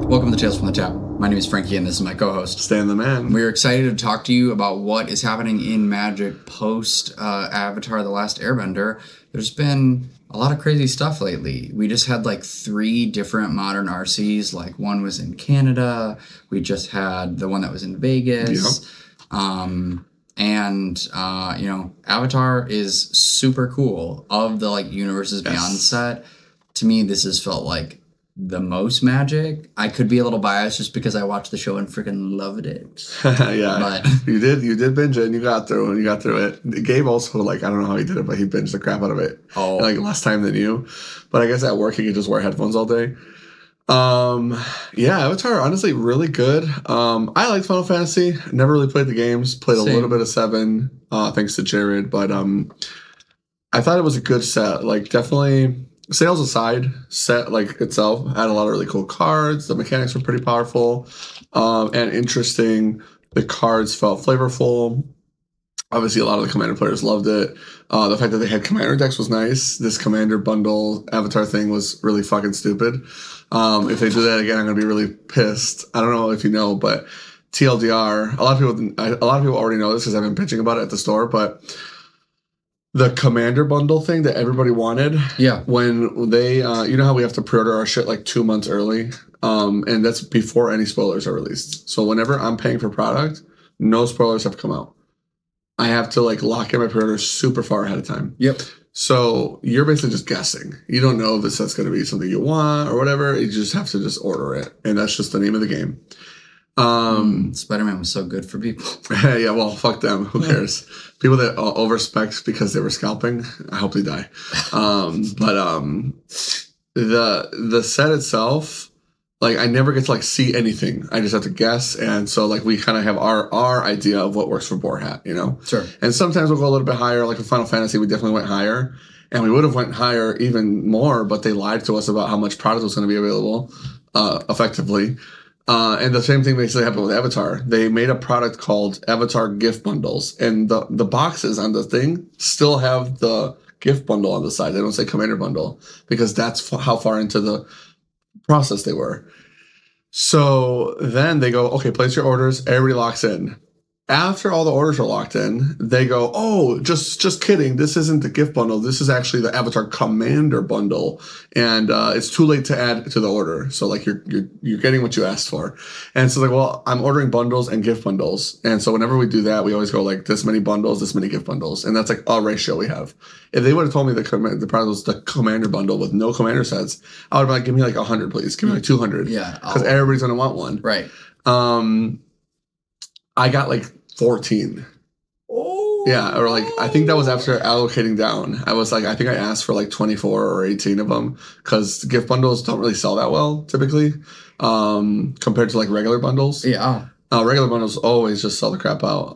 Welcome to Tales from the Tap. My name is Frankie, and this is my co-host, Stan the Man. We're excited to talk to you about what is happening in Magic post Avatar: The Last Airbender. There's been a lot of crazy stuff lately. We just had like 3 different modern RCs. Like one was in Canada. We just had the one that was in Vegas. Yep. Avatar is super cool. Of the like universes beyond set, to me, this has felt like the most Magic. I could be a little biased just because I watched the show and freaking loved it. Yeah, but you did binge it and you got through it. Gabe also, like, I don't know how he did it, but he binged the crap out of it. Oh, like less time than you. But I guess at work he could just wear headphones all day. Avatar, honestly, really good. I liked Final Fantasy. Never really played the games. Played a little bit of 7, thanks to Jared. But I thought it was a good set. Like, definitely. Sales aside, set like itself had a lot of really cool cards. The mechanics were pretty powerful and interesting. The cards felt flavorful. Obviously, a lot of the Commander players loved it. The fact that they had Commander decks was nice. This Commander bundle Avatar thing was really fucking stupid. If they do that again, I'm gonna be really pissed. I don't know if you know, but TLDR, a lot of people already know this because I've been pitching about it at the store, but the Commander bundle thing that everybody wanted. Yeah. When they, you know how we have to pre-order our shit like 2 months early? And that's before any spoilers are released. So whenever I'm paying for product, no spoilers have come out. I have to like lock in my pre-order super far ahead of time. Yep. So you're basically just guessing. You don't know if this set's going to be something you want or whatever. You just have to just order it. And that's just the name of the game. Spider-Man was so good for people. Yeah, well, fuck them. Who cares? People that overspec because they were scalping, I hope they die. The set itself, like I never get to like see anything. I just have to guess, and so like we kind of have our idea of what works for Boar Hat, you know. Sure. And sometimes we'll go a little bit higher. Like with Final Fantasy, we definitely went higher, and we would have went higher even more, but they lied to us about how much product was going to be available, effectively. And the same thing basically happened with Avatar. They made a product called Avatar Gift Bundles, and the boxes on the thing still have the gift bundle on the side. They don't say Commander Bundle because that's how far into the process they were. So then they go, okay, place your orders. Everybody locks in. After all the orders are locked in, they go, oh, just kidding. This isn't the gift bundle. This is actually the Avatar Commander bundle, and it's too late to add to the order. So like you're getting what you asked for, and so like, well, I'm ordering bundles and gift bundles, and so whenever we do that, we always go like this many bundles, this many gift bundles, and that's like a ratio we have. If they would have told me the product was the Commander bundle with no Commander sets, I would be like, give me like 100, please, give me like 200, yeah, because everybody's gonna want one, right? I got like 14. Oh. Yeah, or like, I think that was after allocating down. I was like, I think I asked for like 24 or 18 of them because gift bundles don't really sell that well typically compared to like regular bundles. Yeah. Regular bundles always just sell the crap out.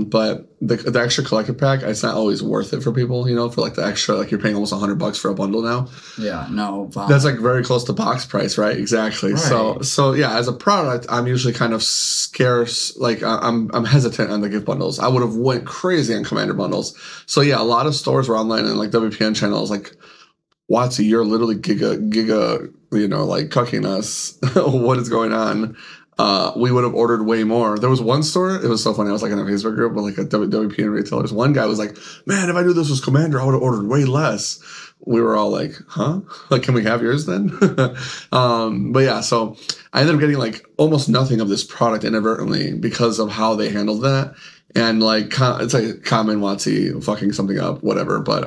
But the extra collector pack, it's not always worth it for people, you know, for like the extra, like you're paying almost $100 for a bundle now. Yeah, no. That's like very close to box price, right? Exactly. Right. So yeah, as a product, I'm usually kind of scarce. Like I'm hesitant on the gift bundles. I would have went crazy on Commander bundles. So yeah, a lot of stores were online and like WPN channels, like, Watsy, you're literally giga, you know, like cucking us. What is going on? We would have ordered way more. There was one store, it was so funny, I was like in a Facebook group with like a WPN retailers. One guy was like, man, if I knew this was Commander, I would have ordered way less. We were all like, huh? Like, can we have yours then? But yeah, so I ended up getting like almost nothing of this product inadvertently because of how they handled that. And like, it's like common Watsy fucking something up, whatever. But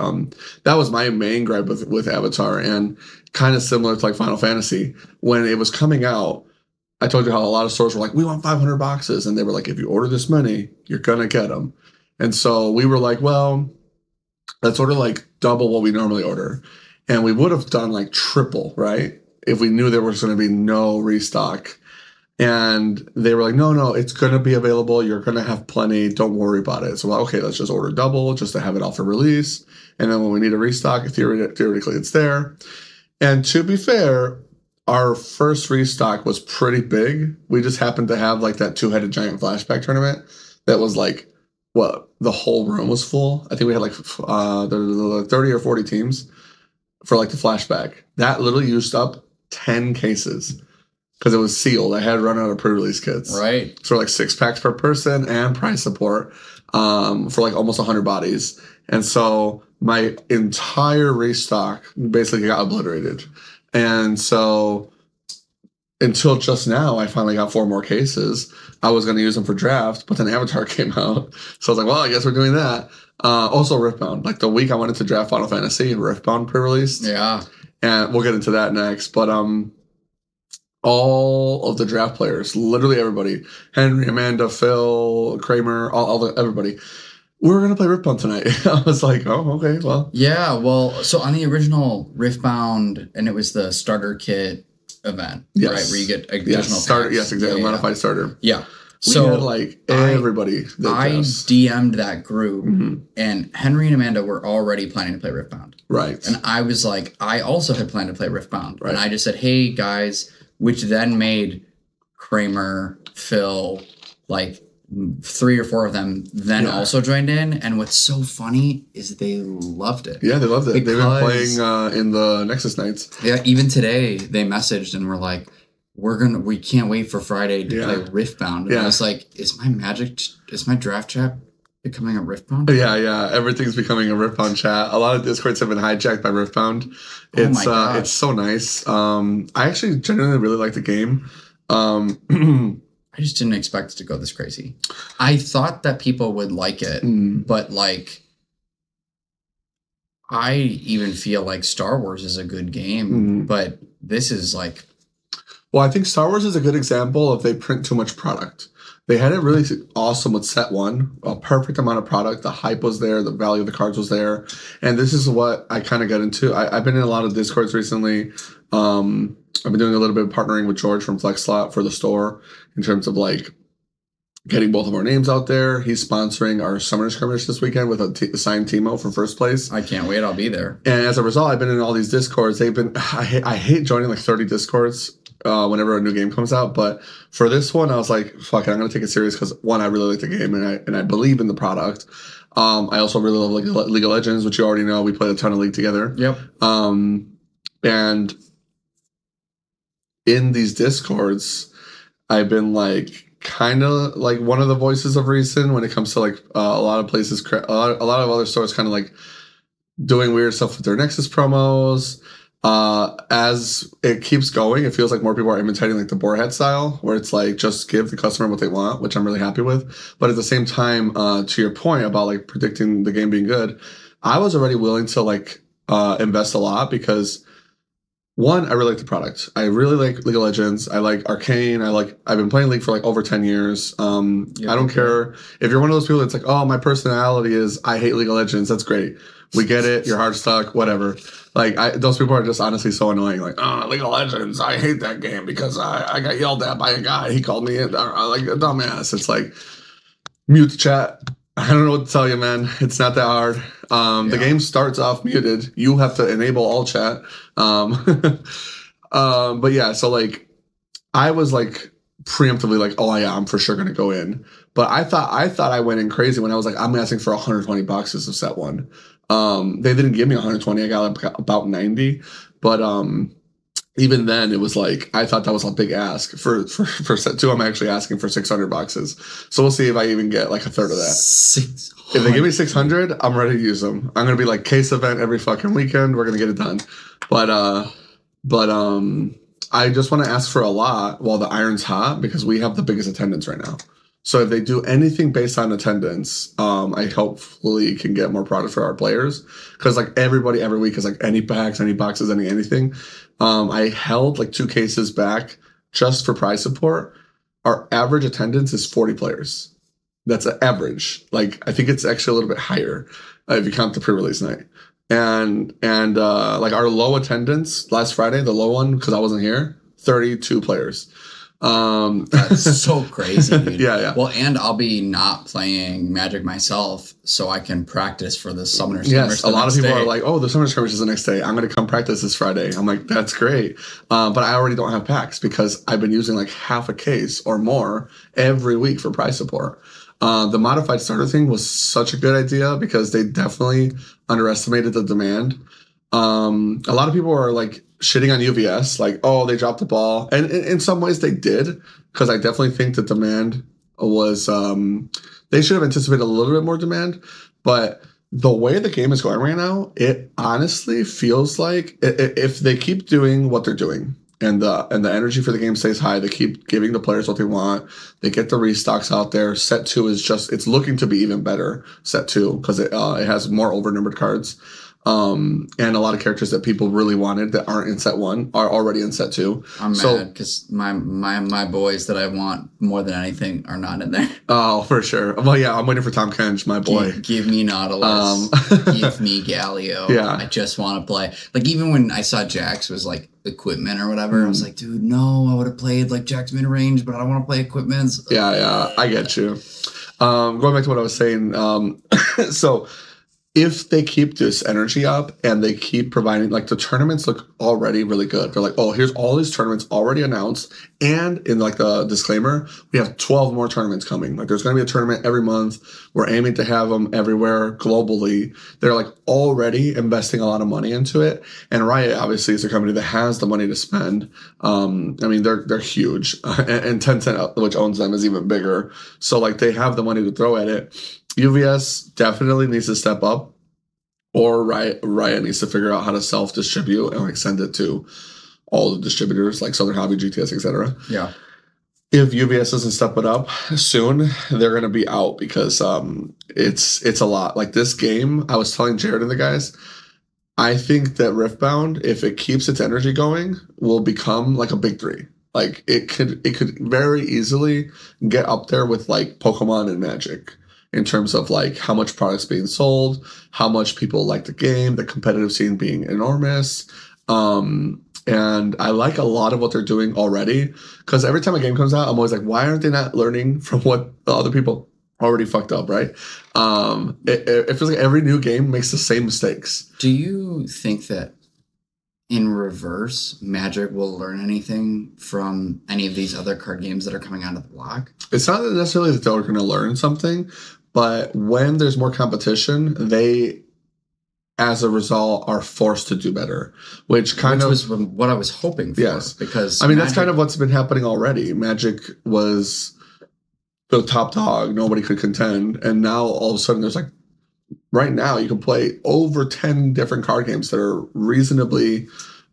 that was my main gripe with Avatar, and kind of similar to like Final Fantasy. When it was coming out, I told you how a lot of stores were like, we want 500 boxes. And they were like, if you order this many, you're going to get them. And so we were like, well, let's order like double what we normally order. And we would have done like triple, right? If we knew there was going to be no restock. And they were like, no, it's going to be available. You're going to have plenty. Don't worry about it. So, well, okay, let's just order double just to have it out for release. And then when we need a restock, theoretically it's there. And to be fair, our first restock was pretty big. We just happened to have like that two-headed giant flashback tournament that was like, what, the whole room was full. I think we had like 30 or 40 teams for like the flashback. That literally used up 10 cases because it was sealed. I had run out of pre-release kits. Right. So like 6 packs per person and prize support for like almost 100 bodies. And so my entire restock basically got obliterated. And so until just now, I finally got 4 more cases. I was going to use them for draft, but then Avatar came out. So I was like, well, I guess we're doing that. Also Riftbound. Like the week I wanted to draft Final Fantasy, Riftbound pre-released. Yeah. And we'll get into that next. But all of the draft players, literally everybody, Henry, Amanda, Phil, Kramer, everybody, we're going to play Riftbound tonight. I was like, oh, okay, well. Yeah, well, so on the original Riftbound, and it was the starter kit event, yes. right? Where you get additional starter. packs. Yes, exactly. Yeah, Modified starter. Yeah. So had like everybody. I DM'd that group, and Henry and Amanda were already planning to play Riftbound. Right. And I was like, I also had planned to play Riftbound. Right. And I just said, hey, guys, which then made Kramer, Phil, like 3 or 4 of them then also joined in. And what's so funny is they loved it. Yeah, they loved it. They've been playing in the Nexus nights. Yeah, even today they messaged and were like, we can't wait for Friday to play Riftbound. And I was like, is my draft chat becoming a Riftbound? Yeah. Everything's becoming a Riftbound chat. A lot of Discords have been hijacked by Riftbound. It's so nice. I actually genuinely really like the game. I just didn't expect it to go this crazy. I thought that people would like it, but like, I even feel like Star Wars is a good game, but this is like. Well, I think Star Wars is a good example of they print too much product. They had it really awesome with set 1, a perfect amount of product. The hype was there, the value of the cards was there, and this is what I kind of got into. I've been in a lot of Discords recently. I've been doing a little bit of partnering with George from FlexSlot for the store in terms of like getting both of our names out there. He's sponsoring our Summer Skirmish this weekend with a signed Teemo for first place. I can't wait. I'll be there. And as a result, I've been in all these Discords. I hate joining like 30 Discords whenever a new game comes out. But for this one, I was like, fuck it, I'm going to take it serious because, one, I really like the game and I believe in the product. I also really love League of Legends, which you already know. We played a ton of League together. Yep. And in these Discords, I've been like kind of like one of the voices of reason when it comes to like a lot of places, a lot of other stores kind of like doing weird stuff with their Nexus promos. As it keeps going, it feels like more people are imitating like the Boarhead style, where it's like just give the customer what they want, which I'm really happy with. But at the same time, to your point about like predicting the game being good, I was already willing to like invest a lot because, one, I really like the product. I really like League of Legends. I like Arcane. I've been playing League for like over 10 years. I don't care if you're one of those people that's like, oh, my personality is I hate League of Legends. That's great. We get it. You're hard stuck. Whatever. Like those people are just honestly so annoying. Like, oh, League of Legends. I hate that game because I got yelled at by a guy. He called me like a dumbass. It's like mute the chat. I don't know what to tell you, man. It's not that hard. The game starts off muted. You have to enable all chat. But yeah, so like I was like preemptively like, oh yeah, I'm for sure gonna go in. But I thought I went in crazy when I was like, I'm asking for 120 boxes of set 1. They didn't give me 120. I got about 90. But even then, it was like I thought that was a big ask for set 2. I'm actually asking for 600 boxes. So we'll see if I even get like a third of that. 600. If they give me 600, I'm ready to use them. I'm gonna be like case event every fucking weekend. We're gonna get it done. But I just want to ask for a lot while the iron's hot because we have the biggest attendance right now. So if they do anything based on attendance, I hopefully can get more product for our players. Because like everybody every week is like any packs, any boxes, anything. I held like 2 cases back just for prize support. Our average attendance is 40 players. That's an average. Like I think it's actually a little bit higher if you count the pre-release night. And like our low attendance last Friday, the low one because I wasn't here, 32 players. That's so crazy, dude. Yeah. Well, and I'll be not playing Magic myself, so I can practice for the Summoner Skirmish. Yes, a lot of people are like, "Oh, the Summer Skirmish is the next day. I'm going to come practice this Friday." I'm like, "That's great," but I already don't have packs because I've been using like half a case or more every week for prize support. The modified starter thing was such a good idea because they definitely underestimated the demand. A lot of people are like shitting on UVS, like, "Oh, they dropped the ball," and in some ways they did, because I definitely think the demand was they should have anticipated a little bit more demand, but the way the game is going right now, it honestly feels like if they keep doing what they're doing and the energy for the game stays high, they keep giving the players what they want, they get the restocks out there. Set 2 is just, it's looking to be even better, Set 2, because it has more overnumbered cards. And a lot of characters that people really wanted that aren't in Set 1 are already in Set 2. I'm mad because my boys that I want more than anything are not in there. Oh, for sure. Well, yeah, I'm waiting for Tom Kench, my boy. Give me Nautilus. Give me Galio. Yeah. I just want to play. Like, even when I saw Jax was like equipment or whatever, I was like, dude, no, I would have played like Jax mid range, but I don't want to play equipments. Yeah, I get you. Going back to what I was saying, so if they keep this energy up and they keep providing, like, the tournaments look already really good. They're like, oh, here's all these tournaments already announced. And in like the disclaimer, we have 12 more tournaments coming. Like, there's going to be a tournament every month. We're aiming to have them everywhere globally. They're like already investing a lot of money into it. And Riot obviously is a company that has the money to spend. I mean, they're huge, and Tencent, which owns them, is even bigger. So like, they have the money to throw at it. UVS definitely needs to step up, or Riot needs to figure out how to self-distribute and like send it to all the distributors like Southern Hobby, GTS, etc. Yeah. If UVS doesn't step it up soon, they're going to be out because it's a lot. Like, this game, I was telling Jared and the guys, I think that Riftbound, if it keeps its energy going, will become like a big 3. Like, it could very easily get up there with like Pokemon and Magic, in terms of like how much product's being sold, how much people like the game, the competitive scene being enormous. And I like a lot of what they're doing already, because every time a game comes out, I'm always like, why aren't they not learning from what the other people already fucked up, right? It feels like every new game makes the same mistakes. Do you think that in reverse, Magic will learn anything from any of these other card games that are coming out of the block? It's not necessarily that they're going to learn something, but when there's more competition, they, as a result, are forced to do better, which was what I was hoping for. Yes, because I mean, that's kind of what's been happening already. Magic was the top dog; nobody could contend, and now all of a sudden, there's like, right now, you can play over 10 different card games that are reasonably,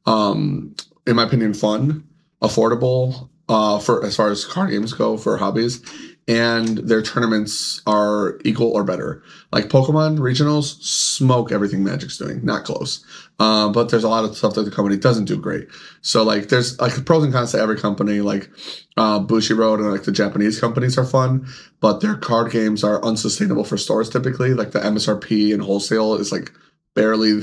in my opinion, fun, affordable, for as far as card games go for hobbies. And their tournaments are equal or better. Like Pokemon regionals smoke everything Magic's doing, not close. But there's a lot of stuff that the company doesn't do great. So like, there's like pros and cons to every company. Like Bushiroad and like the Japanese companies are fun, but their card games are unsustainable for stores typically. Like the MSRP and wholesale is like barely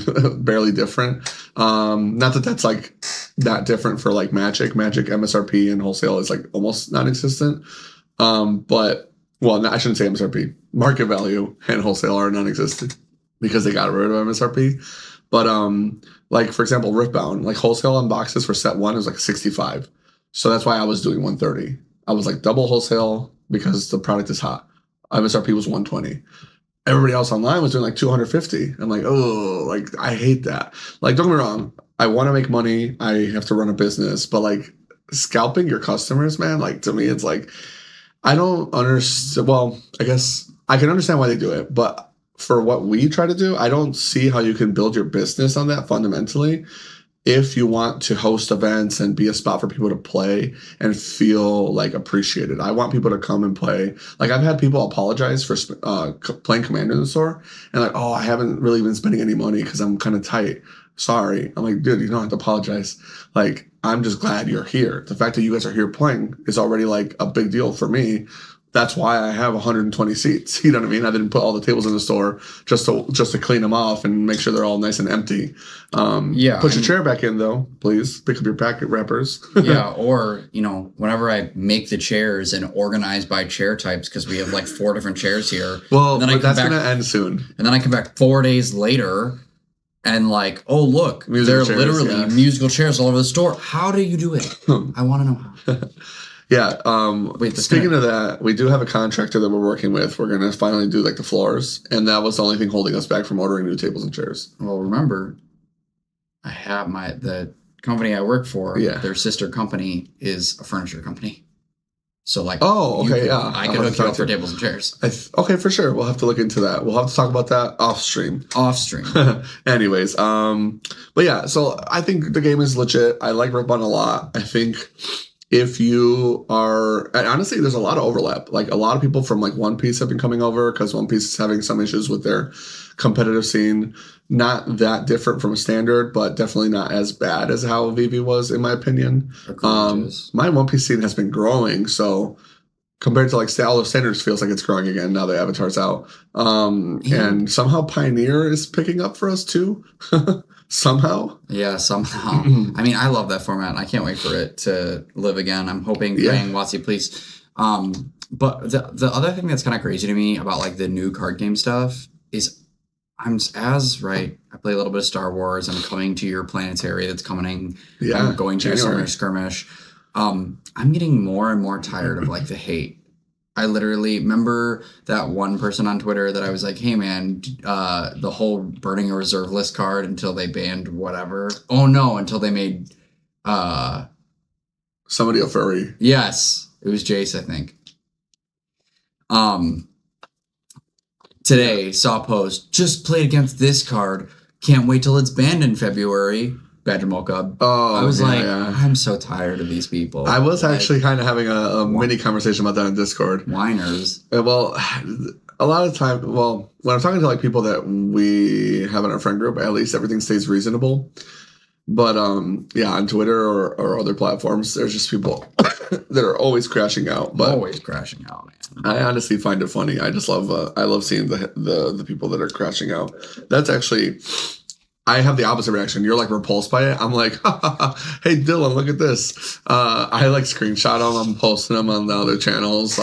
different. Not that that's like that different for like Magic. Magic MSRP and wholesale is like almost non-existent. But, well, I shouldn't say MSRP. Market value and wholesale are non-existent because they got rid of MSRP. But, like, for example, Riftbound, like, wholesale on boxes for Set 1 is like 65. So that's why I was doing 130. I was like double wholesale because the product is hot. MSRP was 120. Everybody else online was doing like 250. I'm like, oh, like, I hate that. Like, don't get me wrong. I want to make money. I have to run a business. But, like, scalping your customers, man, like, to me, it's like, I don't understand. Well, I guess I can understand why they do it, but for what we try to do, I don't see how you can build your business on that fundamentally. If you want to host events and be a spot for people to play and feel like appreciated, I want people to come and play. Like, I've had people apologize for playing Commander in the store and like, oh, I haven't really been spending any money because I'm kind of tight. Sorry. I'm like, dude, you don't have to apologize. Like, I'm just glad you're here. The fact that you guys are here playing is already like a big deal for me. that's why I have 120 seats. You know what I mean? I didn't put all the tables in the store just to clean them off and make sure they're all nice and empty. Put your chair back in though, please. Pick up your packet wrappers. Yeah, or whenever I make the chairs and organize by chair types, because we have like 4 different chairs here. Well, but that's gonna end soon. And then I come back 4 days later. And like, oh look, musical there are chairs, literally musical chairs all over the store. How do you do it? I want to know how. Yeah. Speaking of that, we do have a contractor that we're working with. We're going to finally do like the floors. And that was the only thing holding us back from ordering new tables and chairs. Well, remember, I have the company I work for, their sister company is a furniture company. So like, I could hook you up for tables and chairs. Okay, for sure. We'll have to look into that. We'll have to talk about that off stream. Anyways, but yeah, so I think the game is legit. I like Riftbound a lot. I think if you are, and honestly, there's a lot of overlap. Like a lot of people from like One Piece have been coming over because One Piece is having some issues with their competitive scene. Not that different from a standard, but definitely not as bad as how VV was, in my opinion. My One Piece scene has been growing, so compared to like all the standards, feels like it's growing again now that Avatar's out. And somehow Pioneer is picking up for us too. Somehow. Yeah, somehow. I mean, I love that format. I can't wait for it to live again. I'm hoping playing WotC Please. But the other thing that's kind of crazy to me about like the new card game stuff is I play a little bit of Star Wars. I'm coming to your Planetary that's coming. Yeah, I'm going to your Summer Skirmish. I'm getting more and more tired of like the hate. I literally remember that one person on Twitter that I was like, hey man, the whole burning a reserve list card until they banned whatever. Oh no, until they made somebody a furry. Yes. It was Jace, I think. Today saw a post, just played against this card. Can't wait till it's banned in February. Badger Mocha. Oh, I was I'm so tired of these people. I was actually kind of having a mini conversation about that on Discord. Whiners. Well, a lot of time, when I'm talking to like people that we have in our friend group, at least everything stays reasonable. But on Twitter or other platforms, there's just people that are always crashing out. Always crashing out, man. I honestly find it funny. I just love seeing the people that are crashing out. That's actually, I have the opposite reaction. You're like repulsed by it. I'm like, hey Dylan, look at this. I like screenshot them. I'm posting them on the other channels.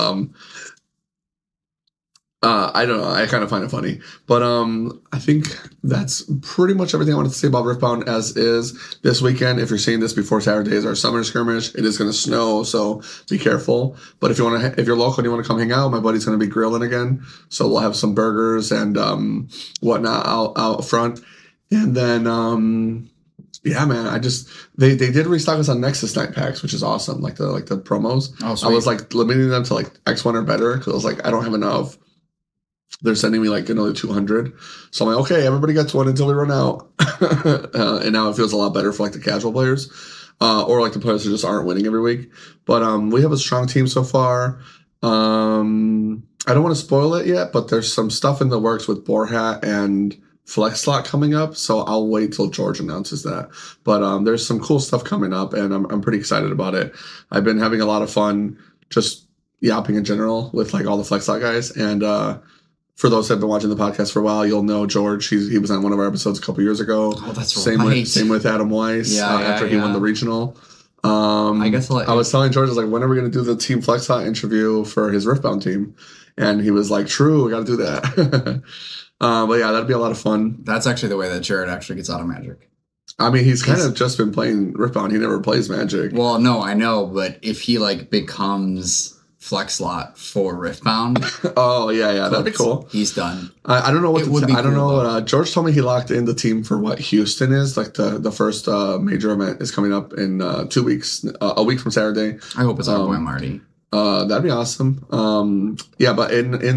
I don't know. I kind of find it funny, but I think that's pretty much everything I wanted to say about Riftbound as is. This weekend, if you're seeing this before Saturday, is our summer skirmish. It is going to snow, so be careful. But if you're local and you want to come hang out, my buddy's going to be grilling again, so we'll have some burgers and whatnot out front. And then yeah, man, they did restock us on Nexus night packs, which is awesome. Like the promos. Oh, sweet. I was like limiting them to like X1 or better because I was like, I don't have enough. They're sending me like another 200. So I'm like, okay, everybody gets one until we run out. And now it feels a lot better for like the casual players or like the players who just aren't winning every week. But we have a strong team so far. I don't want to spoil it yet, but there's some stuff in the works with Boarhat and Flex Slot coming up. So I'll wait till George announces that. But there's some cool stuff coming up and I'm pretty excited about it. I've been having a lot of fun just yapping in general with like all the Flex Slot guys. And for those that have been watching the podcast for a while, you'll know George. He was on one of our episodes a couple years ago. Oh, that's right. Same with Adam Weiss after he won the regional. I was telling George, I was like, when are we going to do the Team Flex Slot interview for his Riftbound team? And he was like, true, we got to do that. But yeah, that'd be a lot of fun. That's actually the way that Jared actually gets out of Magic. I mean, he's kind of just been playing Riftbound. He never plays Magic. Well, no, I know, but if he like becomes Flex Slot for Riftbound. Oh yeah, that'd be cool. He's done. I don't know what I don't know. George told me he locked in the team for what Houston is. Like the first major event is coming up in 2 weeks, a week from Saturday. I hope it's our boy Marty. That'd be awesome. Yeah, but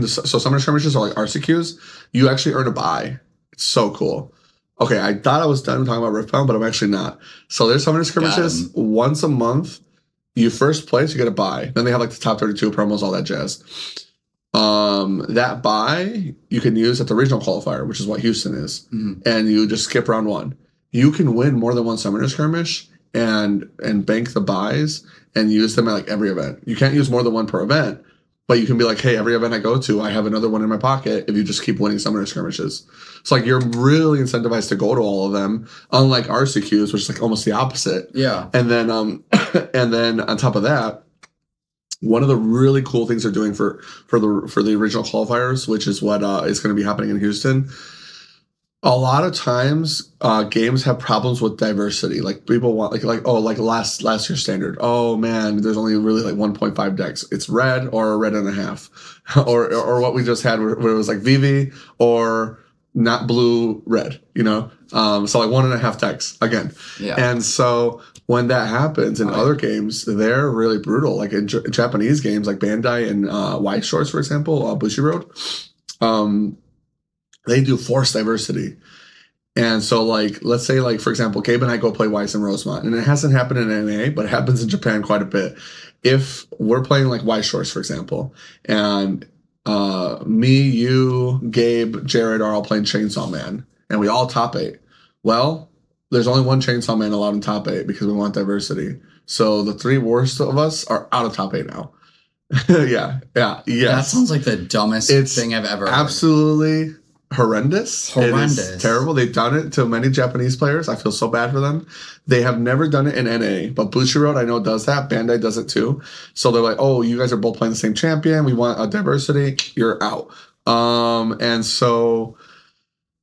so summer skirmishes are like RCQs. You actually earn a buy. It's so cool. Okay, I thought I was done talking about Riftbound, but I'm actually not. So there's summer skirmishes once a month. You first place, you get a buy. Then they have like the top 32 promos, all that jazz. That buy you can use at the regional qualifier, which is what Houston is. Mm-hmm. And you just skip round one. You can win more than one summoner skirmish and bank the buys and use them at like every event. You can't use more than one per event, But you can be like, hey, every event I go to, I have another one in my pocket if you just keep winning summoner skirmishes. So like you're really incentivized to go to all of them, unlike RCQs, which is like almost the opposite. Yeah. And then and then on top of that, one of the really cool things they're doing for the original qualifiers, which is what is going to be happening in Houston. A lot of times, games have problems with diversity. Like people want like last year's standard. Oh man, there's only really like 1.5 decks. It's red or a red and a half, or what we just had where it was like VV or not blue red. You know, so like 1.5 decks again. Yeah. And so when that happens in other games, they're really brutal. Like in Japanese games, like Bandai and White Shorts, for example, Bushiroad. They do forced diversity. And so, like, let's say, like, for example, Gabe and I go play Weiss and Rosemont, and it hasn't happened in NA, but it happens in Japan quite a bit. If we're playing, like, Weiss Shores, for example, and me, you, Gabe, Jared are all playing Chainsaw Man, and we all top 8. Well, there's only one Chainsaw Man allowed in top 8 because we want diversity. So the 3 worst of us are out of top 8 now. Yes. That sounds like the dumbest thing I've ever heard. Absolutely horrendous. It is terrible. They've done it to many Japanese players. I feel so bad for them. They have never done it in NA, but Bushiroad I know does that. Bandai does it too. So they're like, oh, you guys are both playing the same champion. We want a diversity. You're out. And so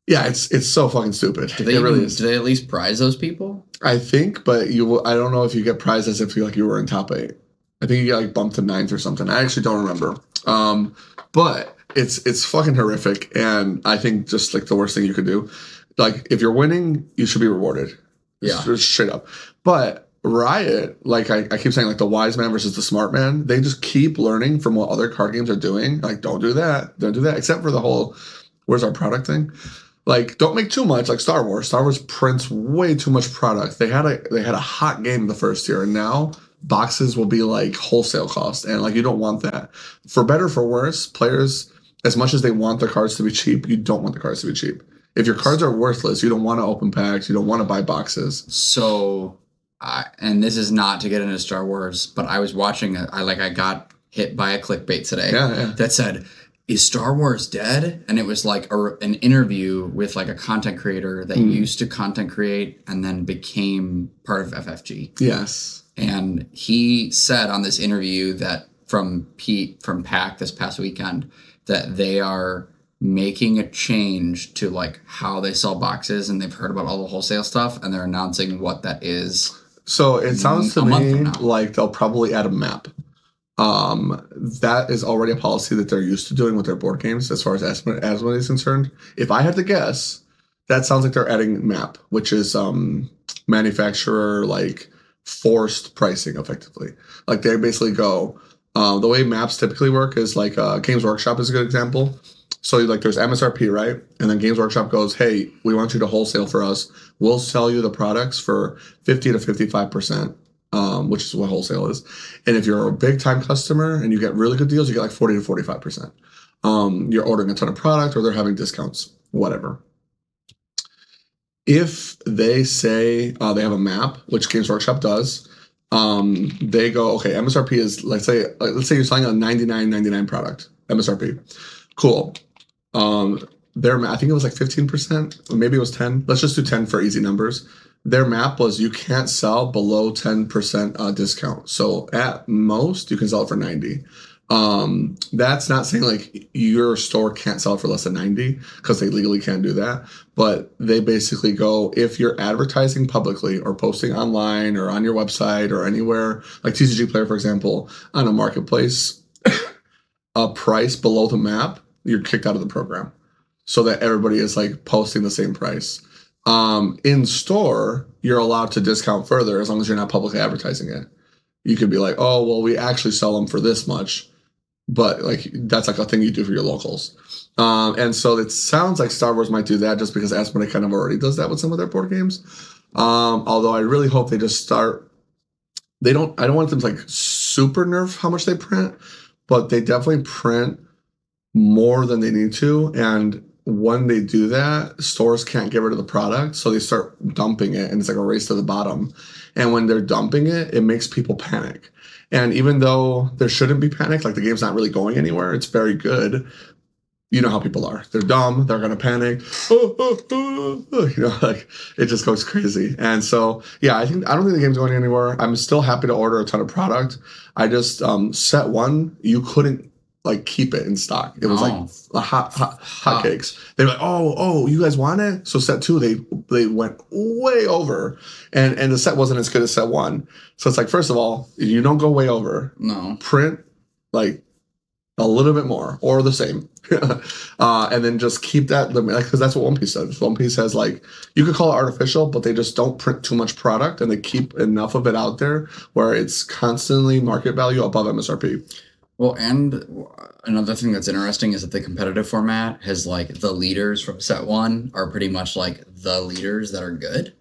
yeah, it's so fucking stupid. It really is. Do they at least prize those people? I think, but I don't know if you get prizes if you were in top 8. I think you get like bumped to 9th or something. I actually don't remember. But it's fucking horrific, and I think just like the worst thing you could do. Like if you're winning, you should be rewarded. Yeah, just straight up. But Riot, like I keep saying, like the wise man versus the smart man, they just keep learning from what other card games are doing. Like don't do that, except for the whole where's our product thing. Like don't make too much. Like Star Wars prints way too much product. They had a hot game the first year, and now boxes will be like wholesale cost, and like you don't want that. For better or for worse, players, as much as they want their cards to be cheap, you don't want the cards to be cheap. If your cards are worthless, you don't want to open packs, you don't want to buy boxes. So, and this is not to get into Star Wars, but I was watching I got hit by a clickbait today that said, "Is Star Wars dead?" And it was like an interview with like a content creator that used to content create and then became part of FFG. Yes. And he said on this interview that from Pete from PAC this past weekend that they are making a change to like how they sell boxes, and they've heard about all the wholesale stuff, and they're announcing what that is. So it sounds to me like they'll probably add a map. That is already a policy that they're used to doing with their board games as far as Asmodee is concerned. If I had to guess, that sounds like they're adding map, which is manufacturer like forced pricing effectively. Like they basically go, the way maps typically work is like Games Workshop is a good example. So like there's MSRP, right? And then Games Workshop goes, hey, we want you to wholesale for us. We'll sell you the products for 50 to 55%, which is what wholesale is. And if you're a big time customer and you get really good deals, you get like 40 to 45%. You're ordering a ton of product or they're having discounts, whatever. If they say they have a map, which Games Workshop does, they go, okay, MSRP is, let's say you're selling a $99.99 product, MSRP. Cool. I think it was like 15%, or maybe it was 10. Let's just do 10 for easy numbers. Their map was you can't sell below 10% discount. So at most, you can sell it for 90. That's not saying like your store can't sell it for less than 90 because they legally can't do that. But they basically go, if you're advertising publicly or posting online or on your website or anywhere, like TCG Player, for example, on a marketplace, a price below the map, you're kicked out of the program so that everybody is like posting the same price. In store, you're allowed to discount further as long as you're not publicly advertising it. You could be like, oh, well, we actually sell them for this much. But like that's like a thing you do for your locals. And so it sounds like Star Wars might do that just because Asmodee kind of already does that with some of their board games. Although I really hope they just start. I don't want them to like super nerf how much they print, but they definitely print more than they need to. And when they do that, stores can't get rid of the product, so they start dumping it, and it's like a race to the bottom. And when they're dumping it, it makes people panic. And even though there shouldn't be panic, like the game's not really going anywhere, it's very good. You know how people are. They're dumb. They're going to panic. Like it just goes crazy. And so, yeah, I don't think the game's going anywhere. I'm still happy to order a ton of product. I just, set one, you couldn't like keep it in stock. It was like hot cakes. They were like, oh, you guys want it? So set two, they went way over. And the set wasn't as good as set one. So it's like, first of all, you don't go way over. No. Print like a little bit more or the same. And then just keep that limit, like, because that's what One Piece does. One Piece has like, you could call it artificial, but they just don't print too much product, and they keep enough of it out there where it's constantly market value above MSRP. Well, and another thing that's interesting is that the competitive format has like the leaders from set one are pretty much like the leaders that are good.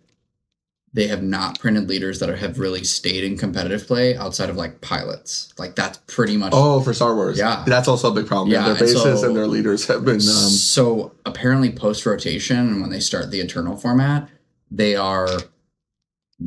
They have not printed leaders that have really stayed in competitive play outside of like pilots. Like that's pretty much. Oh, for Star Wars. Yeah. That's also a big problem. Yeah. Their bases and their leaders have been. So apparently post rotation, when they start the Eternal format, they are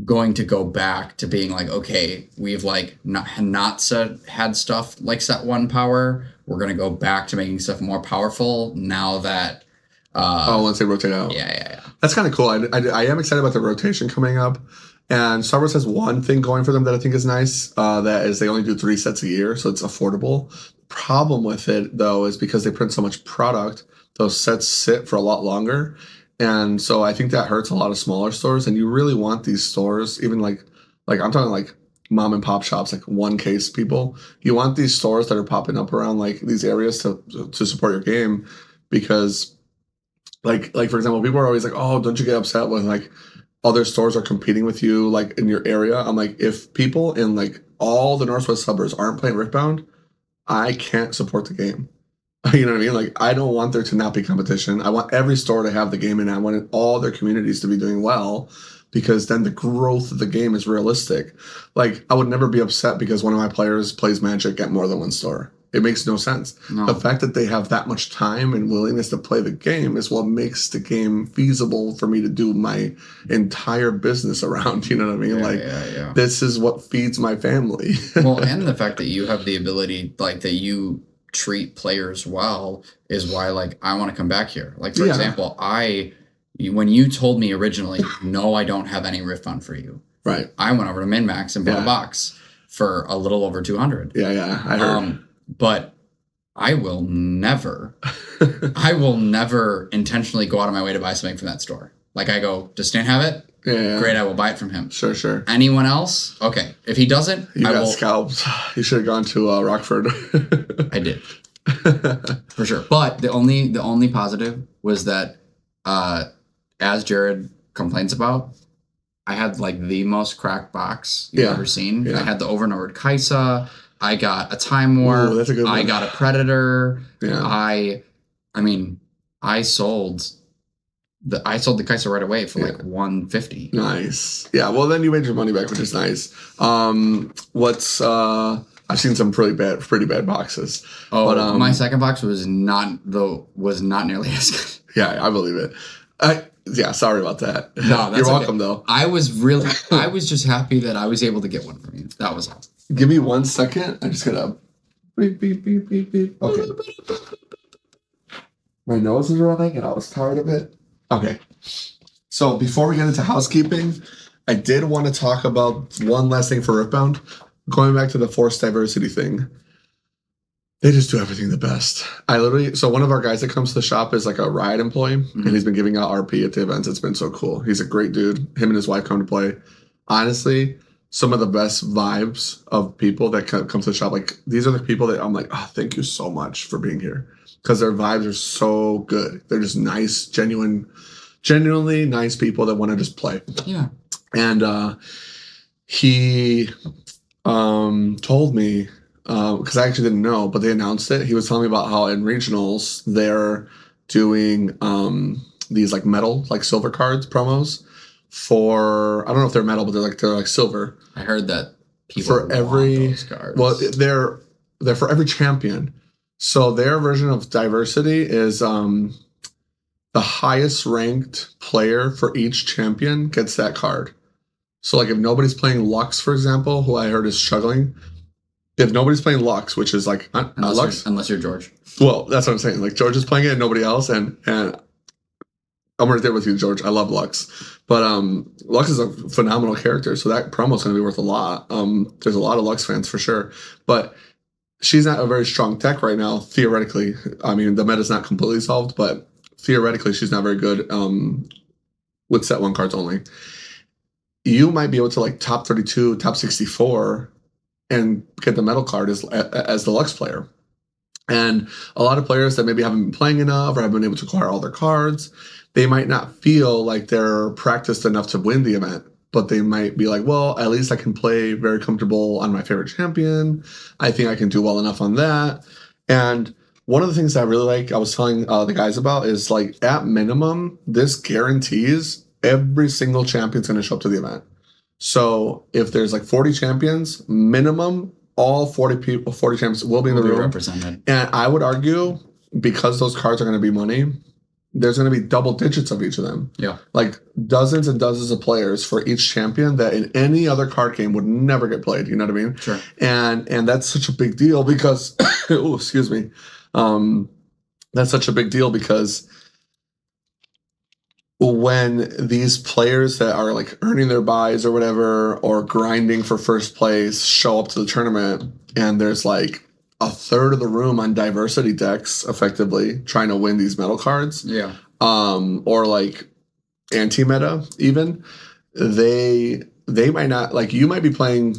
going to go back to being like, okay, we've like not had stuff like set one power. We're going to go back to making stuff more powerful now that. Once they rotate out. Yeah. That's kind of cool. I am excited about the rotation coming up. And Star Wars has one thing going for them that I think is nice. That is they only do 3 sets a year, so it's affordable. Problem with it, though, is because they print so much product, those sets sit for a lot longer. And so I think that hurts a lot of smaller stores. And you really want these stores, even like I'm talking like mom and pop shops, like one case people. You want these stores that are popping up around like these areas to support your game, because like for example, people are always like, oh, don't you get upset when like other stores are competing with you like in your area? I'm like, if people in like all the Northwest suburbs aren't playing Riftbound, I can't support the game. You know what I mean? Like, I don't want there to not be competition. I want every store to have the game, and I want all their communities to be doing well, because then the growth of the game is realistic. Like, I would never be upset because one of my players plays Magic at more than one store. It makes no sense. No. The fact that they have that much time and willingness to play the game is what makes the game feasible for me to do my entire business around. You know what I mean? Yeah. This is what feeds my family. Well, and the fact that you have the ability, like, that you treat players well is why, like, I want to come back here. Like, for example, when you told me originally, no, I don't have any Riftbound for you. Right. I went over to MinMax and bought a box for a little over 200. Yeah, I heard. But I will never intentionally go out of my way to buy something from that store. Like, I go, does Stan have it? Yeah. Great, I will buy it from him. Sure. Anyone else? Okay. If he doesn't, you got scalped. You should have gone to Rockford. I did. For sure. But the only positive was that, as Jared complains about, I had like the most cracked box you've ever seen. Yeah. I had the over and over Kaisa. I got a Time Warp. Ooh, that's a good one. I got a Predator. Yeah. I sold the Kaisa right away for like $150. Nice. Yeah. Well, then you made your money back, which is nice. I've seen some pretty bad boxes. Oh, but my second box was not nearly as good. Yeah, I believe it. Sorry about that. No, that's you're welcome though. I was just happy that I was able to get one from you. That was all. Give me 1 second. I'm just gonna beep beep beep beep beep. Okay. My nose is running and I was tired of it. Okay. So before we get into housekeeping, I did want to talk about one last thing for Riftbound. Going back to the forced diversity thing. They just do everything the best. So one of our guys that comes to the shop is like a Riot employee, and he's been giving out RP at the events. It's been so cool. He's a great dude. Him and his wife come to play. Honestly, some of the best vibes of people that come to the shop, like these are the people that I'm like, oh, thank you so much for being here, because their vibes are so good. They're just nice, genuinely nice people that want to just play. Yeah. And he told me, because I actually didn't know, but they announced it. He was telling me about how in regionals they're doing these like metal, like silver cards promos for, I don't know if they're metal, but they're like silver. I heard that people for every want those cards. Well, they're for every champion. So their version of diversity is the highest ranked player for each champion gets that card. So, like, if nobody's playing Lux, for example, who I heard is struggling, if nobody's playing Lux, which is like unless you're George. Well, that's what I'm saying. Like, George is playing it and nobody else, and I'm right there with you, George. I love Lux, but Lux is a phenomenal character, so that promo is going to be worth a lot. There's a lot of Lux fans for sure, but she's not a very strong deck right now. Theoretically, I mean, the meta's not completely solved, but theoretically, she's not very good with set 1 cards only. You might be able to like top 32, top 64, and get the metal card as the Lux player. And a lot of players that maybe haven't been playing enough or haven't been able to acquire all their cards, they might not feel like they're practiced enough to win the event, but they might be like, well, at least I can play very comfortable on my favorite champion. I think I can do well enough on that. And one of the things that I really like, I was telling the guys about, is like at minimum, this guarantees every single champion's going to show up to the event. So if there's like 40 champions, minimum, all 40 champions will be in the room. Represented. And I would argue, because those cards are going to be money, there's going to be double digits of each of them. Yeah. Like dozens and dozens of players for each champion that in any other card game would never get played. You know what I mean? Sure. And that's such a big deal because, oh, excuse me. That's such a big deal because when these players that are like earning their buys or whatever, or grinding for first place, show up to the tournament and there's like a third of the room on diversity decks effectively trying to win these metal cards. Yeah. Or like anti-meta even, they might not, like, you might be playing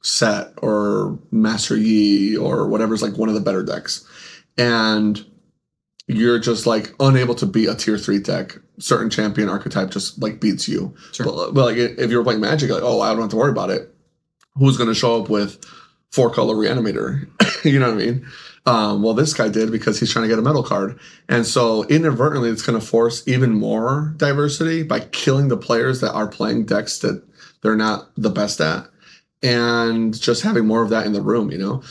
Set or Master Yi or whatever's like one of the better decks, and you're just like unable to beat a tier 3 deck. Certain champion archetype just like beats you. Sure. But like if you're playing Magic, like, oh, I don't have to worry about it. Who's going to show up with 4-color Reanimator? You know what I mean? Well, this guy did because he's trying to get a metal card. And so inadvertently, it's going to force even more diversity by killing the players that are playing decks that they're not the best at, and just having more of that in the room, you know?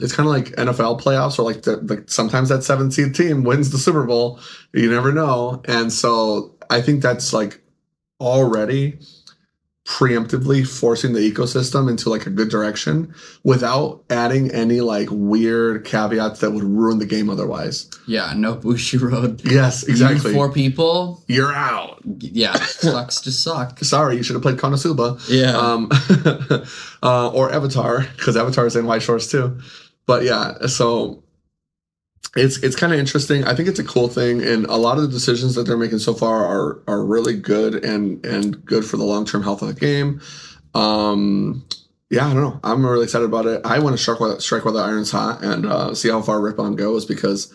It's kind of like NFL playoffs, or like sometimes that 7-seed team wins the Super Bowl. You never know. And so I think that's like already preemptively forcing the ecosystem into like a good direction without adding any like weird caveats that would ruin the game otherwise. Yeah, no Bushiroad. Yes, exactly. You 4 people, you're out. Yeah, sucks to suck. Sorry, you should have played Konosuba. Yeah. Or Avatar, because Avatar is in White Shores too. But yeah, so it's kind of interesting. I think it's a cool thing, and a lot of the decisions that they're making so far are really good and good for the long-term health of the game. Yeah, I don't know. I'm really excited about it. I want to strike while the iron's hot and see how far Riftbound goes, because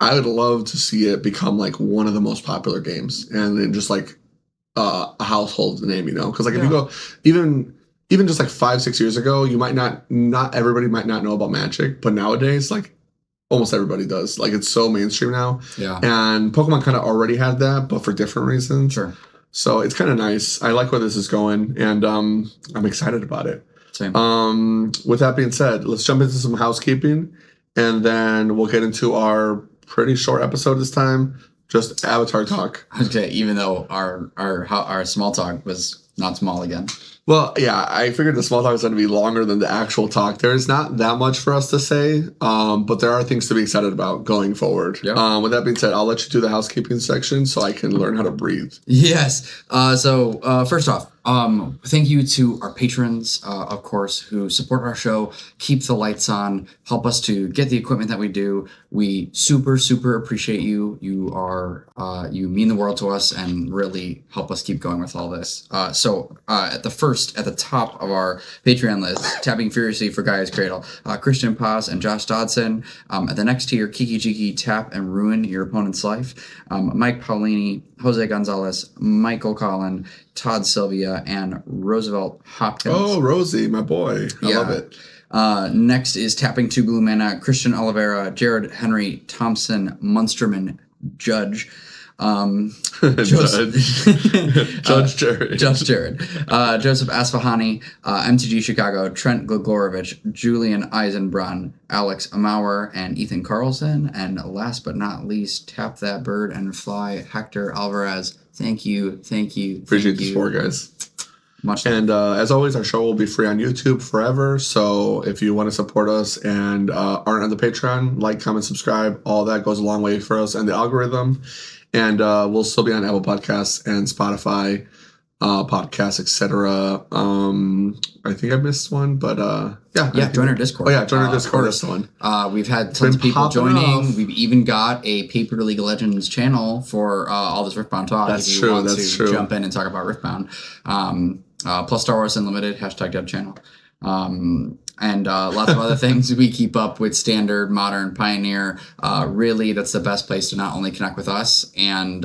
I would love to see it become like one of the most popular games, and then just like a household name, you know? Because like if you go even just like 5-6 years ago, you might not everybody might not know about Magic, but nowadays like almost everybody does. Like, it's so mainstream now. Yeah. And Pokemon kind of already had that, but for different reasons. Sure. So it's kind of nice. I like where this is going, and I'm excited about it. Same. With that being said, let's jump into some housekeeping, and then we'll get into our pretty short episode this time. Just Avatar talk. Okay, even though our small talk was not small again. Well, yeah, I figured the small talk was going to be longer than the actual talk. There's not that much for us to say, but there are things to be excited about going forward. Yeah. With that being said, I'll let you do the housekeeping section so I can learn how to breathe. Yes. So first off, thank you to our patrons, of course, who support our show, keep the lights on, help us to get the equipment that we do. We super, super appreciate you. You are, you mean the world to us and really help us keep going with all this. So at the top of our Patreon list, tapping furiously for Gaia's Cradle, Christian Paz and Josh Dodson. At the next tier, Kiki Jiki, tap and ruin your opponent's life. Mike Paulini, Jose Gonzalez, Michael Collin, Todd Sylvia, and Roosevelt Hopkins. Oh, Rosie, my boy. I love it. Next is Tapping 2 Blue Mana, Christian Oliveira, Jared Henry, Thompson, Munsterman, Judge. Judge Jared. Judge Jared. Joseph Asfahani, MTG Chicago, Trent Gligorevich, Julian Eisenbrunn, Alex Amauer, and Ethan Carlson. And last but not least, Tap That Bird and Fly, Hector Alvarez. Thank you. Appreciate the support, guys. Much and as always, our show will be free on YouTube forever. So if you want to support us and aren't on the Patreon, like, comment, subscribe. All that goes a long way for us and the algorithm. And we'll still be on Apple Podcasts and Spotify podcasts, etc. I think I missed one, but yeah, join our Discord. Oh yeah, join our Discord. That's the one. We've had tons of people joining. We've even got a Paper League of Legends channel for all this Riftbound talk. That's if you true. want That's to true. Jump in and talk about Riftbound. Plus Star Wars Unlimited #dev channel. And lots of other things. We keep up with Standard, Modern, Pioneer. Really, that's the best place to not only connect with us and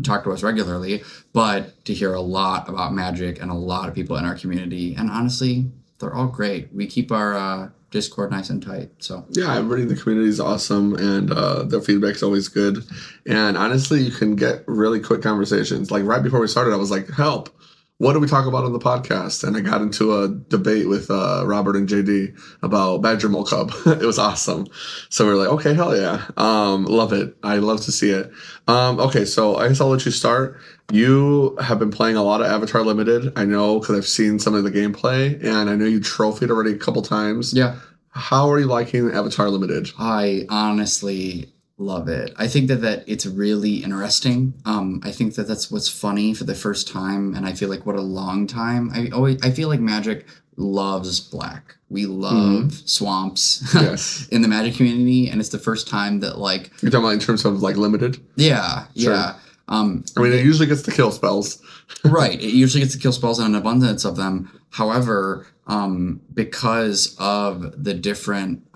talk to us regularly, but to hear a lot about Magic and a lot of people in our community. And honestly, they're all great. We keep our Discord nice and tight. So yeah, everybody in the community is awesome, and their feedback's always good. And honestly, you can get really quick conversations. Like right before we started, I was like, "Help! What do we talk about on the podcast?" And I got into a debate with Robert and JD about Badger Mole Cub. It was awesome. So we were like, okay, hell yeah. Love it. I love to see it. Okay, so I guess I'll let you start. You have been playing a lot of Avatar Limited. I know because I've seen some of the gameplay, and I know you trophied already a couple times. yeah, How are you liking Avatar Limited? I honestly love it. I think that it's really interesting. I think that's what's funny for the first time, and I feel like what a long time. I feel like Magic loves black. We love swamps Yes. in the Magic community, and it's the first time that like You're talking about in terms of like limited? yeah. I mean, it usually gets to kill spells. Right. It usually gets to kill spells and an abundance of them. However, because of the different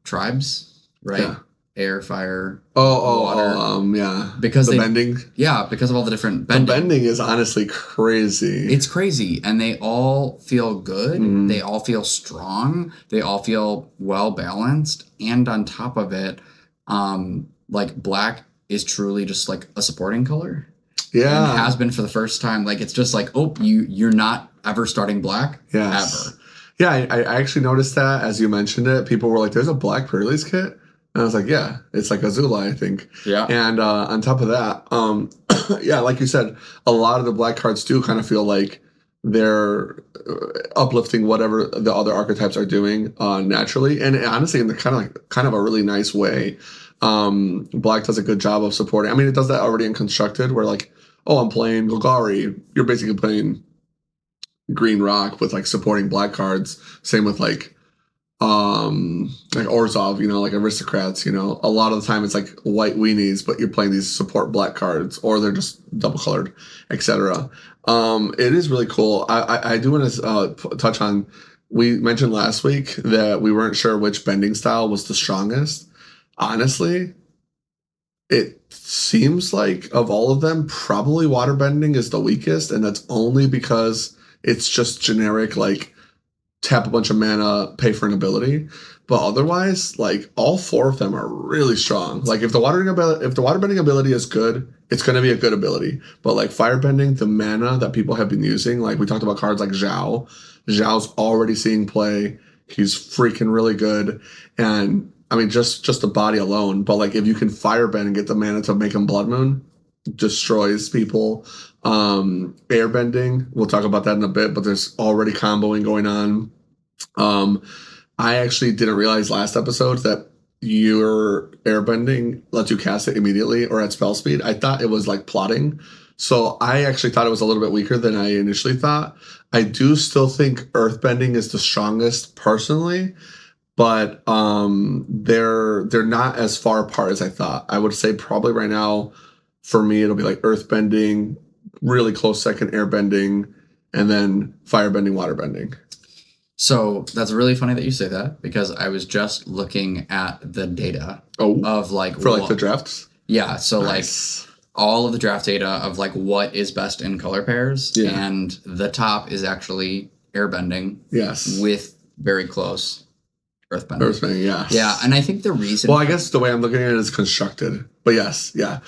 tribes, right? Yeah. Air, fire, water. Yeah. Because the bending. Yeah, because of all the different bending. The bending is honestly crazy. It's crazy, and they all feel good. Mm-hmm. They all feel strong. They all feel well balanced, and on top of it, like black is truly just like a supporting color. Yeah, and it has been for the first time. Like it's just like, oh, you're not ever starting black. Yes. Ever. Yeah, I actually noticed that as you mentioned it. People were like, "There's a black pre-release kit." And I was like, yeah, it's like Azula, I think. Yeah. And on top of that, yeah, like you said, a lot of the black cards do kind of feel like they're uplifting whatever the other archetypes are doing naturally. And honestly, in the kind of a really nice way. Black does a good job of supporting. I mean, it does that already in Constructed where like, oh, I'm playing Golgari. You're basically playing green rock with like supporting black cards. Same with like Orzhov, like aristocrats, a lot of the time it's like white weenies, but you're playing these support black cards or they're just double colored, etc. It is really cool. I do want to touch on, we mentioned last week that we weren't sure which bending style was the strongest. Honestly, it seems like of all of them, probably water bending is the weakest, and that's only because it's just generic, like tap a bunch of mana, pay for an ability. But otherwise, like all four of them are really strong. Like if the water bending ability is good, it's going to be a good ability. But like firebending, the mana that people have been using, like we talked about cards like Zhao. Zhao's already seeing play. He's freaking really good. And I mean, just the body alone. But like if you can firebend and get the mana to make him Blood Moon, destroys people. Airbending, we'll talk about that in a bit, but there's already comboing going on. I actually didn't realize last episode that your airbending lets you cast it immediately or at spell speed. I thought it was like plotting. So I actually thought it was a little bit weaker than I initially thought. I do still think earthbending is the strongest personally, but they're not as far apart as I thought. I would say probably right now for me it'll be like earthbending, really close second airbending, and then firebending, waterbending. So that's really funny that you say that because I was just looking at the data of like for like the drafts. Yeah, so nice. Like all of the draft data of like what is best in color pairs, and the top is actually airbending. Yes, with very close earthbending. Earthbending, yes. Yeah, and I think the reason. Well, I guess the way I'm looking at it is constructed. But yes, yeah.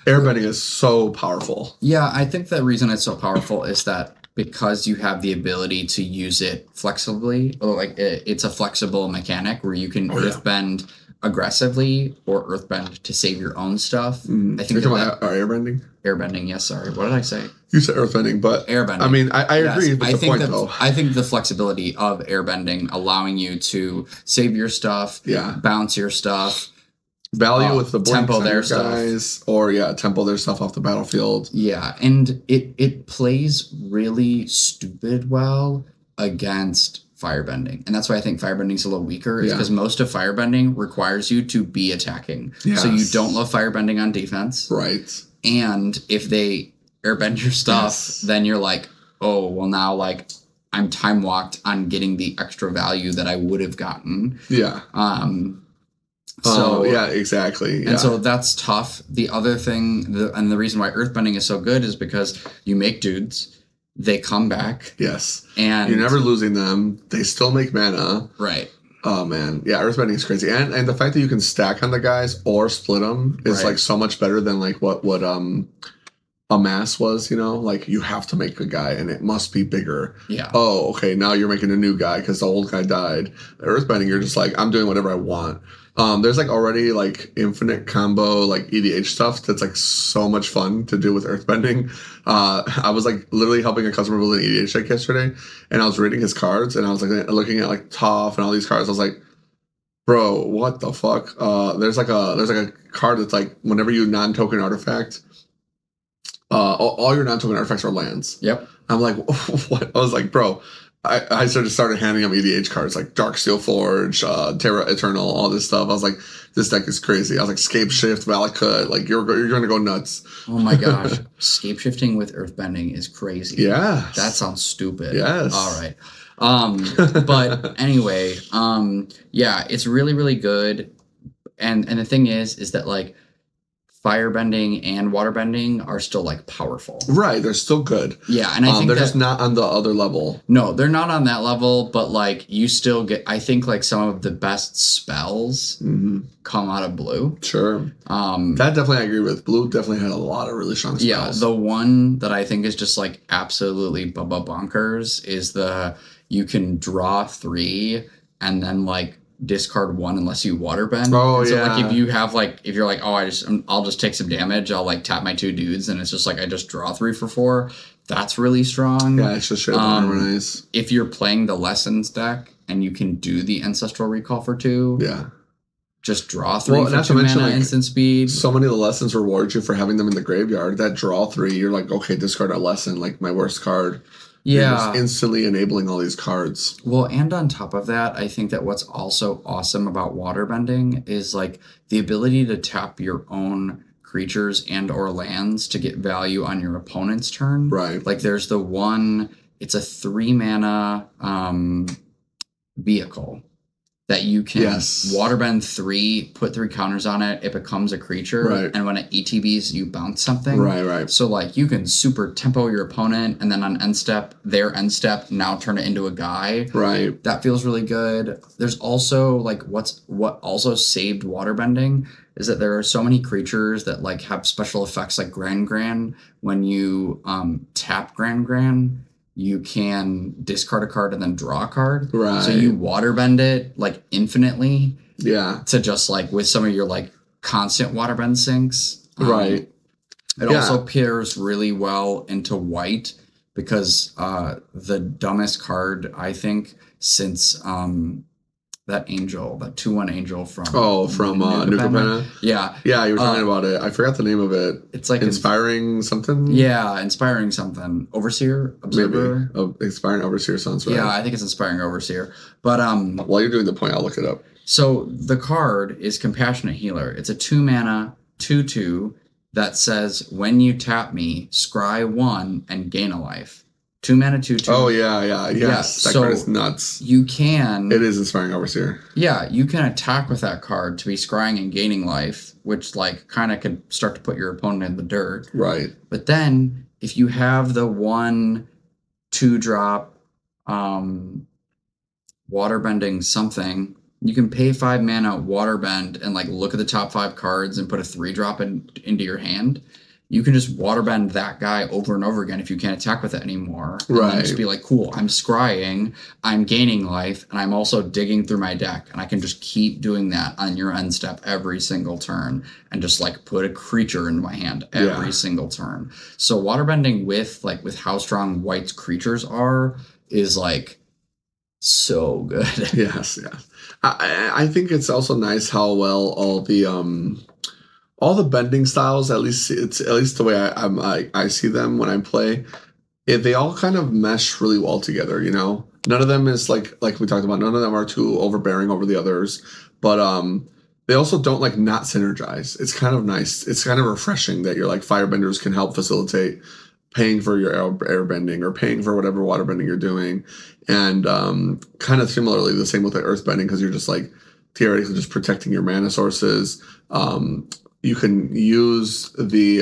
Airbending is so powerful. Yeah, I think the reason it's so powerful is that because you have the ability to use it flexibly, or like it's a flexible mechanic where you can earth bend aggressively or earth bend to save your own stuff. I think You're talking about airbending? Airbending, yes, sorry. What did I say? You said earthbending, but Airbending. I mean, I agree with I the think point, though. I think the flexibility of airbending allowing you to save your stuff, bounce your stuff, value with the tempo their guys, stuff, or tempo their stuff off the battlefield. Yeah, and it plays really stupid well against firebending, and that's why I think firebending's a little weaker. Is because most of firebending requires you to be attacking, so you don't love firebending on defense, right? And if they airbend your stuff, then you're like, oh well, now like I'm time walked on getting the extra value that I would have gotten. Yeah. So yeah, exactly. Yeah. And so that's tough. The other thing, and the reason why earthbending is so good is because you make dudes, they come back. Yes. And you're never losing them. They still make mana. Right. Oh man, yeah, earthbending is crazy, and the fact that you can stack on the guys or split them is like so much better than like what a mass was. Like you have to make a guy, and it must be bigger. Yeah. Oh, okay. Now you're making a new guy because the old guy died. Earthbending, you're just like, I'm doing whatever I want. There's like already like infinite combo like EDH stuff that's like so much fun to do with earthbending. I was like literally helping a customer build an EDH deck yesterday, and I was reading his cards, and I was like looking at like Toph and all these cards. I was like, bro, what the fuck? There's like a card that's like whenever you non-token artifact, all your non-token artifacts are lands. Yep. I'm like, what? I was like, bro. I started handing him EDH cards like Darksteel Forge, Terra Eternal, all this stuff. I was like, this deck is crazy. I was like, Scape Shift, Valakut, like you're going to go nuts. Oh my gosh, scape shifting with earthbending is crazy. Yeah, that sounds stupid. Yes. All right. But anyway, yeah, it's really really good. And the thing is that like firebending and waterbending are still like powerful. Right, they're still good. Yeah, and I think they're just not on the other level. No, they're not on that level, but like you still get, I think like some of the best spells come out of blue. Sure. That definitely I agree with. Blue definitely had a lot of really strong spells. Yeah, the one that I think is just like absolutely bubba bonkers is you can draw 3 and then like discard 1 unless you waterbend. Oh, so yeah. like if you're like, oh, I'll just take some damage, I'll like tap my 2 dudes, and it's just like I just draw 3 for 4. That's really strong. Yeah, it's just straight up nice. If you're playing the lessons deck and you can do the ancestral recall for 2, yeah, just draw 3 for 2 mana, like, instant speed. So many of the lessons reward you for having them in the graveyard. That draw 3, you're like, okay, discard a lesson, like my worst card. Yeah. You're just instantly enabling all these cards. Well, and on top of that, I think that what's also awesome about waterbending is like the ability to tap your own creatures and or lands to get value on your opponent's turn. Right. Like there's the one, it's a 3 mana vehicle that you can waterbend 3, put 3 counters on it, it becomes a creature, and when it ETBs, you bounce something. Right. So like you can super tempo your opponent, and then on end step, their end step, now turn it into a guy. Right. That feels really good. There's also like what also saved waterbending is that there are so many creatures that like have special effects like Gran. When you tap Gran, you can discard a card and then draw a card. Right. So you waterbend it like infinitely. Yeah. To just like with some of your like constant waterbend sinks. Right. It also pairs really well into white because the dumbest card I think since that 2/1 angel from Nuka-Penna. Yeah, you were talking about it. I forgot the name of it. It's like inspiring something. Yeah, inspiring something. Overseer, observer. Maybe. Inspiring overseer sounds right. Yeah, I think it's inspiring overseer. But while you're doing the point, I'll look it up. So the card is compassionate healer. It's a 2 mana 2/2 that says when you tap me, scry 1 and gain a life. 2 mana 2/2. Oh yes. That card is nuts. You can. It is inspiring overseer. Yeah, you can attack with that card to be scrying and gaining life, which like kind of could start to put your opponent in the dirt. Right. But then if you have the 1/2 drop, waterbending something, You can pay 5 mana, waterbend, and like look at the top 5 cards and put a 3-drop into your hand. You can just waterbend that guy over and over again if you can't attack with it anymore. And then just be like, cool, I'm scrying, I'm gaining life, and I'm also digging through my deck. And I can just keep doing that on your end step every single turn and just like put a creature in my hand every single turn. So waterbending with how strong White's creatures are is like so good. Yes. I think it's also nice how well all the bending styles, at least the way I see them when I play, they all kind of mesh really well together. You know, none of them is like we talked about. None of them are too overbearing over the others, but they also don't like not synergize. It's kind of nice. It's kind of refreshing that your like firebenders can help facilitate paying for your airbending or paying for whatever waterbending you're doing, and kind of similarly the same with the earthbending because you're just like theoretically just protecting your mana sources. You can use the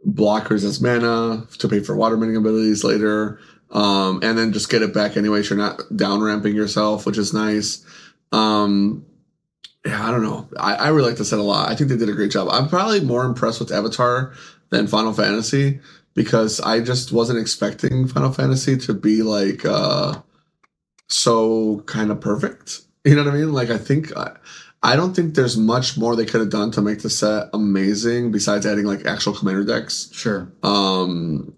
blockers as mana to pay for waterbending abilities later, and then just get it back anyway. So you're not down ramping yourself, which is nice. Yeah, I don't know. I really like the set a lot. I think they did a great job. I'm probably more impressed with Avatar than Final Fantasy because I just wasn't expecting Final Fantasy to be like so kind of perfect. You know what I mean? Like I don't think there's much more they could have done to make the set amazing besides adding like actual commander decks. Sure. The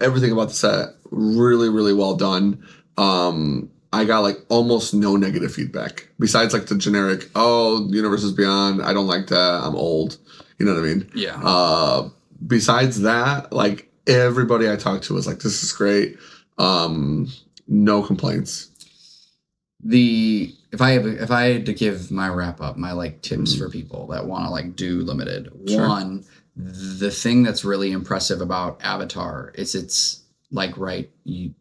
everything about the set really, really well done. I got like almost no negative feedback besides like the generic, Universe is Beyond. I don't like that. I'm old. You know what I mean? Yeah. Besides that, like everybody I talked to was like, this is great. No complaints. If I had to give my wrap up, my like tips for people that want to like do limited, Sure. One, the thing that's really impressive about Avatar is it's like,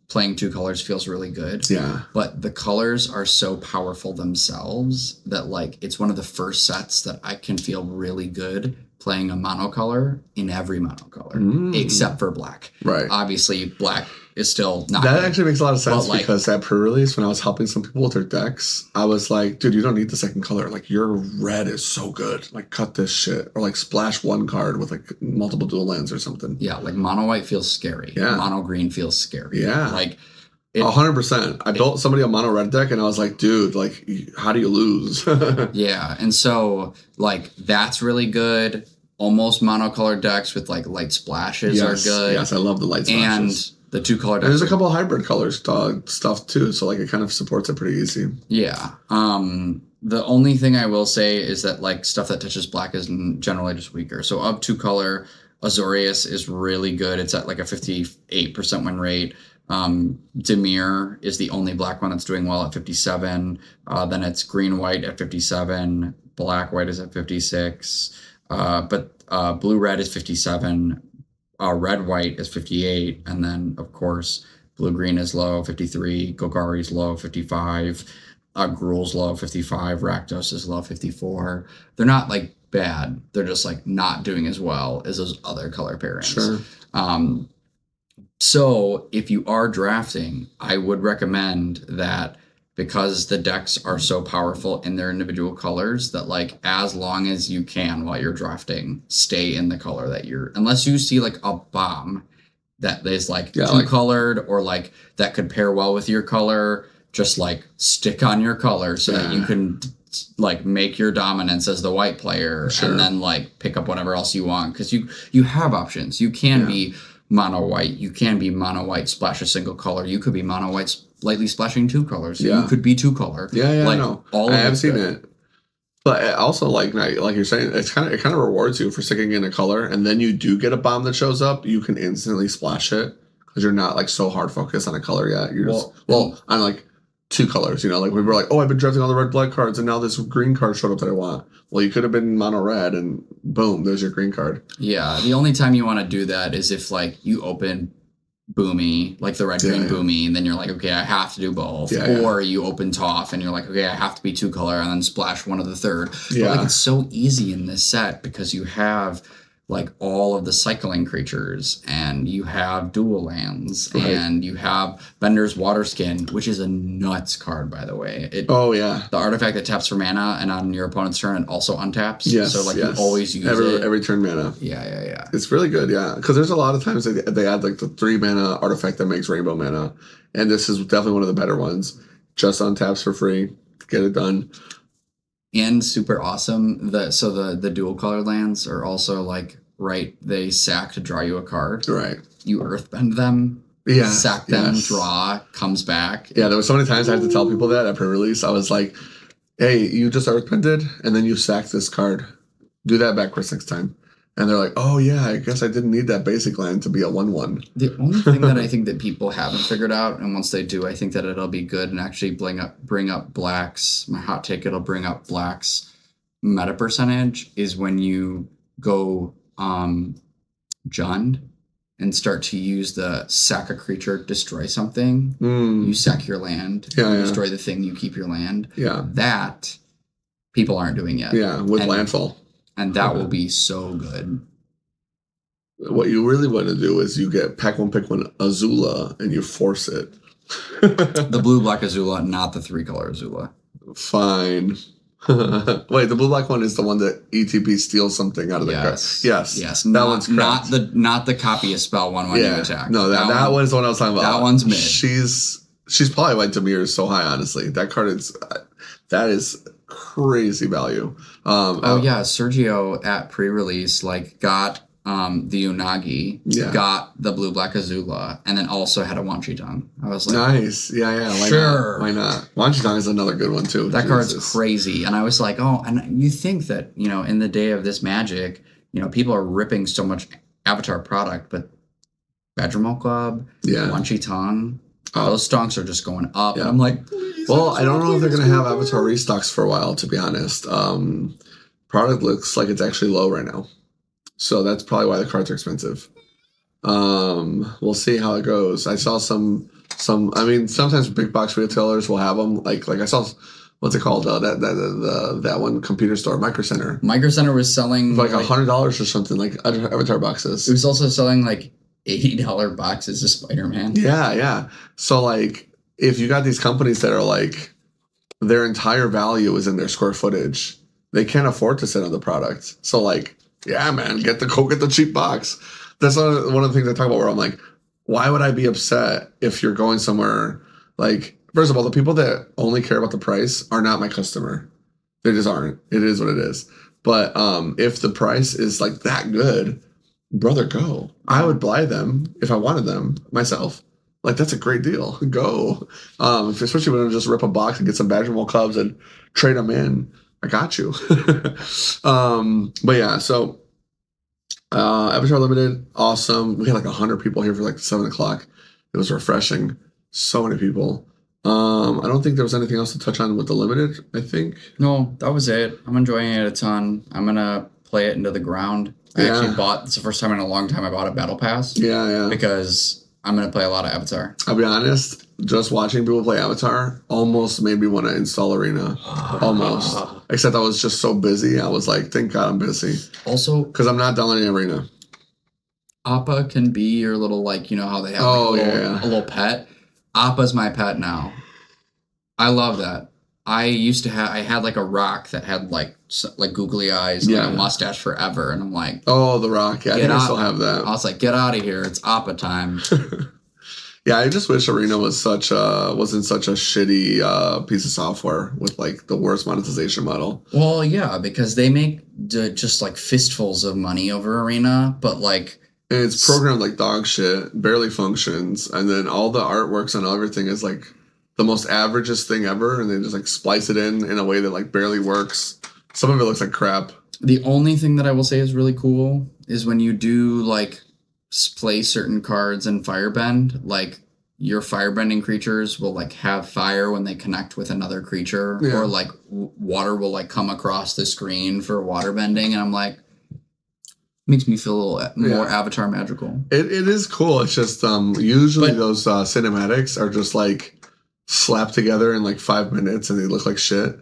playing 2 colors feels really good. Yeah. But the colors are so powerful themselves that like it's one of the first sets that I can feel really good playing a monocolor in every monocolor except for black. Right. Obviously, black is still not That good. actually makes a lot of sense But, because at pre-release, when I was helping some people with their decks, I was like, dude, you don't need the second color. Like, your red is so good. Like, cut this shit. Or, like, splash one card with, like, multiple dual lands or something. Yeah, like mono white feels scary. Yeah. Mono green feels scary. Yeah. Like 100%. I built somebody a mono red deck, and I was like, dude, like, how do you lose? Yeah, and so, like, that's really good. Almost monocolored decks with, like, light splashes are good. Yes, I love the light splashes. And the 2 color decks. And there's a couple of hybrid colors stuff, too, so, like, it kind of supports it pretty easy. Yeah. The only thing I will say is that, like, stuff that touches black is generally just weaker. So, up 2 color, Azorius is really good. It's at, like, a 58% win rate. Dimir is the only black one that's doing well at 57. Then it's green-white at 57. Black-white is at 56. But blue-red is 57. Red-white is 58. And then, of course, blue-green is low, 53. Golgari's low, 55. Gruul's low, 55. Rakdos is low, 54. They're not, like, bad. They're just, like, not doing as well as those other color pairings. Sure. So if you are drafting, I would recommend that because the decks are so powerful in their individual colors that like as long as you can while you're drafting, stay in the color that unless you see like a bomb that is like 2 colored or like that could pair well with your color, just like stick on your color so that you can like make your dominance as the white player and then like pick up whatever else you want because you have options. You can be mono white. You can be mono white, splash a single color. You could be mono white, lightly splashing 2 colors. So you could be 2 color. Yeah, like, no. All I have seen it. But also, like you're saying, it kind of rewards you for sticking in a color, and then you do get a bomb that shows up. You can instantly splash it because you're not like so hard focused on a color yet. You're on like 2 colors. You know, like we were like, oh, I've been drafting all the red black cards, and now this green card showed up that I want. Well, you could have been mono red, and boom, there's your green card. Yeah, the only time you want to do that is if like you open Boomy, like the red green Boomy, and then you're like, okay, I have to do both. Or you open Toph, and you're like, okay, I have to be 2 color, and then splash one of the third. But like it's so easy in this set because you have like all of the cycling creatures, and you have dual lands, Right. and you have Bender's Water Skin, which is a nuts card, by the way. Oh yeah. The artifact that taps for mana, and on your opponent's turn it also untaps. Yes. So like yes. you always use every, it. every turn mana. Yeah. It's really good, yeah. Because there's a lot of times they add like the 3 mana artifact that makes rainbow mana, and this is definitely one of the better ones. Just untaps for free, get it done. And super awesome. The dual color lands are also like they sack to draw you a card. Right. You earthbend them. Yeah. Sack them, draw, comes back. Yeah, there was so many times I had to tell people that at pre-release. I was like, hey, you just earthbended and then you sacked this card. Do that backwards next time. And they're like, oh yeah, I guess I didn't need that basic land to be a 1/1. The only thing that I think that people haven't figured out, and once they do, I think that it'll be good and actually bring up Black's, my hot take, it'll bring up Black's meta percentage, is when you go Jund and start to use the sack a creature, destroy something. You sack your land, destroy the thing, you keep your land. Yeah. That people aren't doing yet. Yeah, with landfall. And that will be so good. What you really want to do is you get pack one, pick one Azula, and you force it. The blue-black Azula, not the 3-color Azula. Fine. Wait, the blue-black one is the one that ETP steals something out of the card. Yes. That one's correct. Not the copy a spell one when you attack. No, that one is the one I was talking about. That one's mid. She's probably why Demir is so high, honestly. That card is crazy value. Sergio at pre-release got the Unagi, got the blue-black Azula, and then also had a Wanchi Tongue. I was like, nice. Yeah. Why not? Wanchi Tongue is another good one too. That card's crazy. And I was like, oh, and you think that, in the day of this Magic, people are ripping so much Avatar product, but Badgermall Club, Wanchi Tongue, those stonks are just going up. And I'm like, well, I don't know if they're going to have Avatar restocks for a while, to be honest. Product looks like it's actually low right now. So that's probably why the cards are expensive. We'll see how it goes. I saw some. I mean, sometimes big box retailers will have them. Like I saw, what's it called? That one computer store, Micro Center. Micro Center was selling like $100 or something, like Avatar boxes. It was also selling like $80 boxes of Spider-Man. Yeah. So like, if you got these companies that are like, their entire value is in their square footage, they can't afford to send on the product. So like, yeah, man, get the cheap box. That's one of the things I talk about where I'm like, why would I be upset if you're going somewhere? Like, first of all, the people that only care about the price are not my customer. They just aren't. It is what it is. But if the price is like that good, brother, go. I would buy them if I wanted them myself. Like, that's a great deal. Go. Especially when I just rip a box and get some Badgermall Cubs and trade them in. I got you. But yeah, so Avatar Limited, awesome. We had like 100 people here for like 7 o'clock. It was refreshing. So many people. I don't think there was anything else to touch on with the Limited, I think. No, that was it. I'm enjoying it a ton. I'm going to play it into the ground. I actually it's the first time in a long time I bought a Battle Pass. Yeah. Because I'm going to play a lot of Avatar. I'll be honest, just watching people play Avatar almost made me want to install Arena. Almost. Except I was just so busy. I was like, thank God I'm busy. Also, because I'm not downloading Arena. Appa can be your little, like, how they have a little pet. Appa's my pet now. I love that. I had like a rock that had like googly eyes and a mustache forever. And I'm like, oh, the rock. Yeah, I still have that. I was like, get out of here. It's Appa time. Yeah, I just wish Arena wasn't such a shitty piece of software with like the worst monetization model. Well, yeah, because they make just like fistfuls of money over Arena, but like, and it's programmed like dog shit, barely functions, and then all the artworks and everything is like the most averagest thing ever, and they just like splice it in a way that like barely works. Some of it looks like crap. The only thing that I will say is really cool is when you do like play certain cards in Firebend, like your firebending creatures will like have fire when they connect with another creature, or like water will like come across the screen for waterbending, and I'm like, makes me feel a little more Avatar magical. It is cool. It's just usually those cinematics are just like slapped together in like 5 minutes and they look like shit.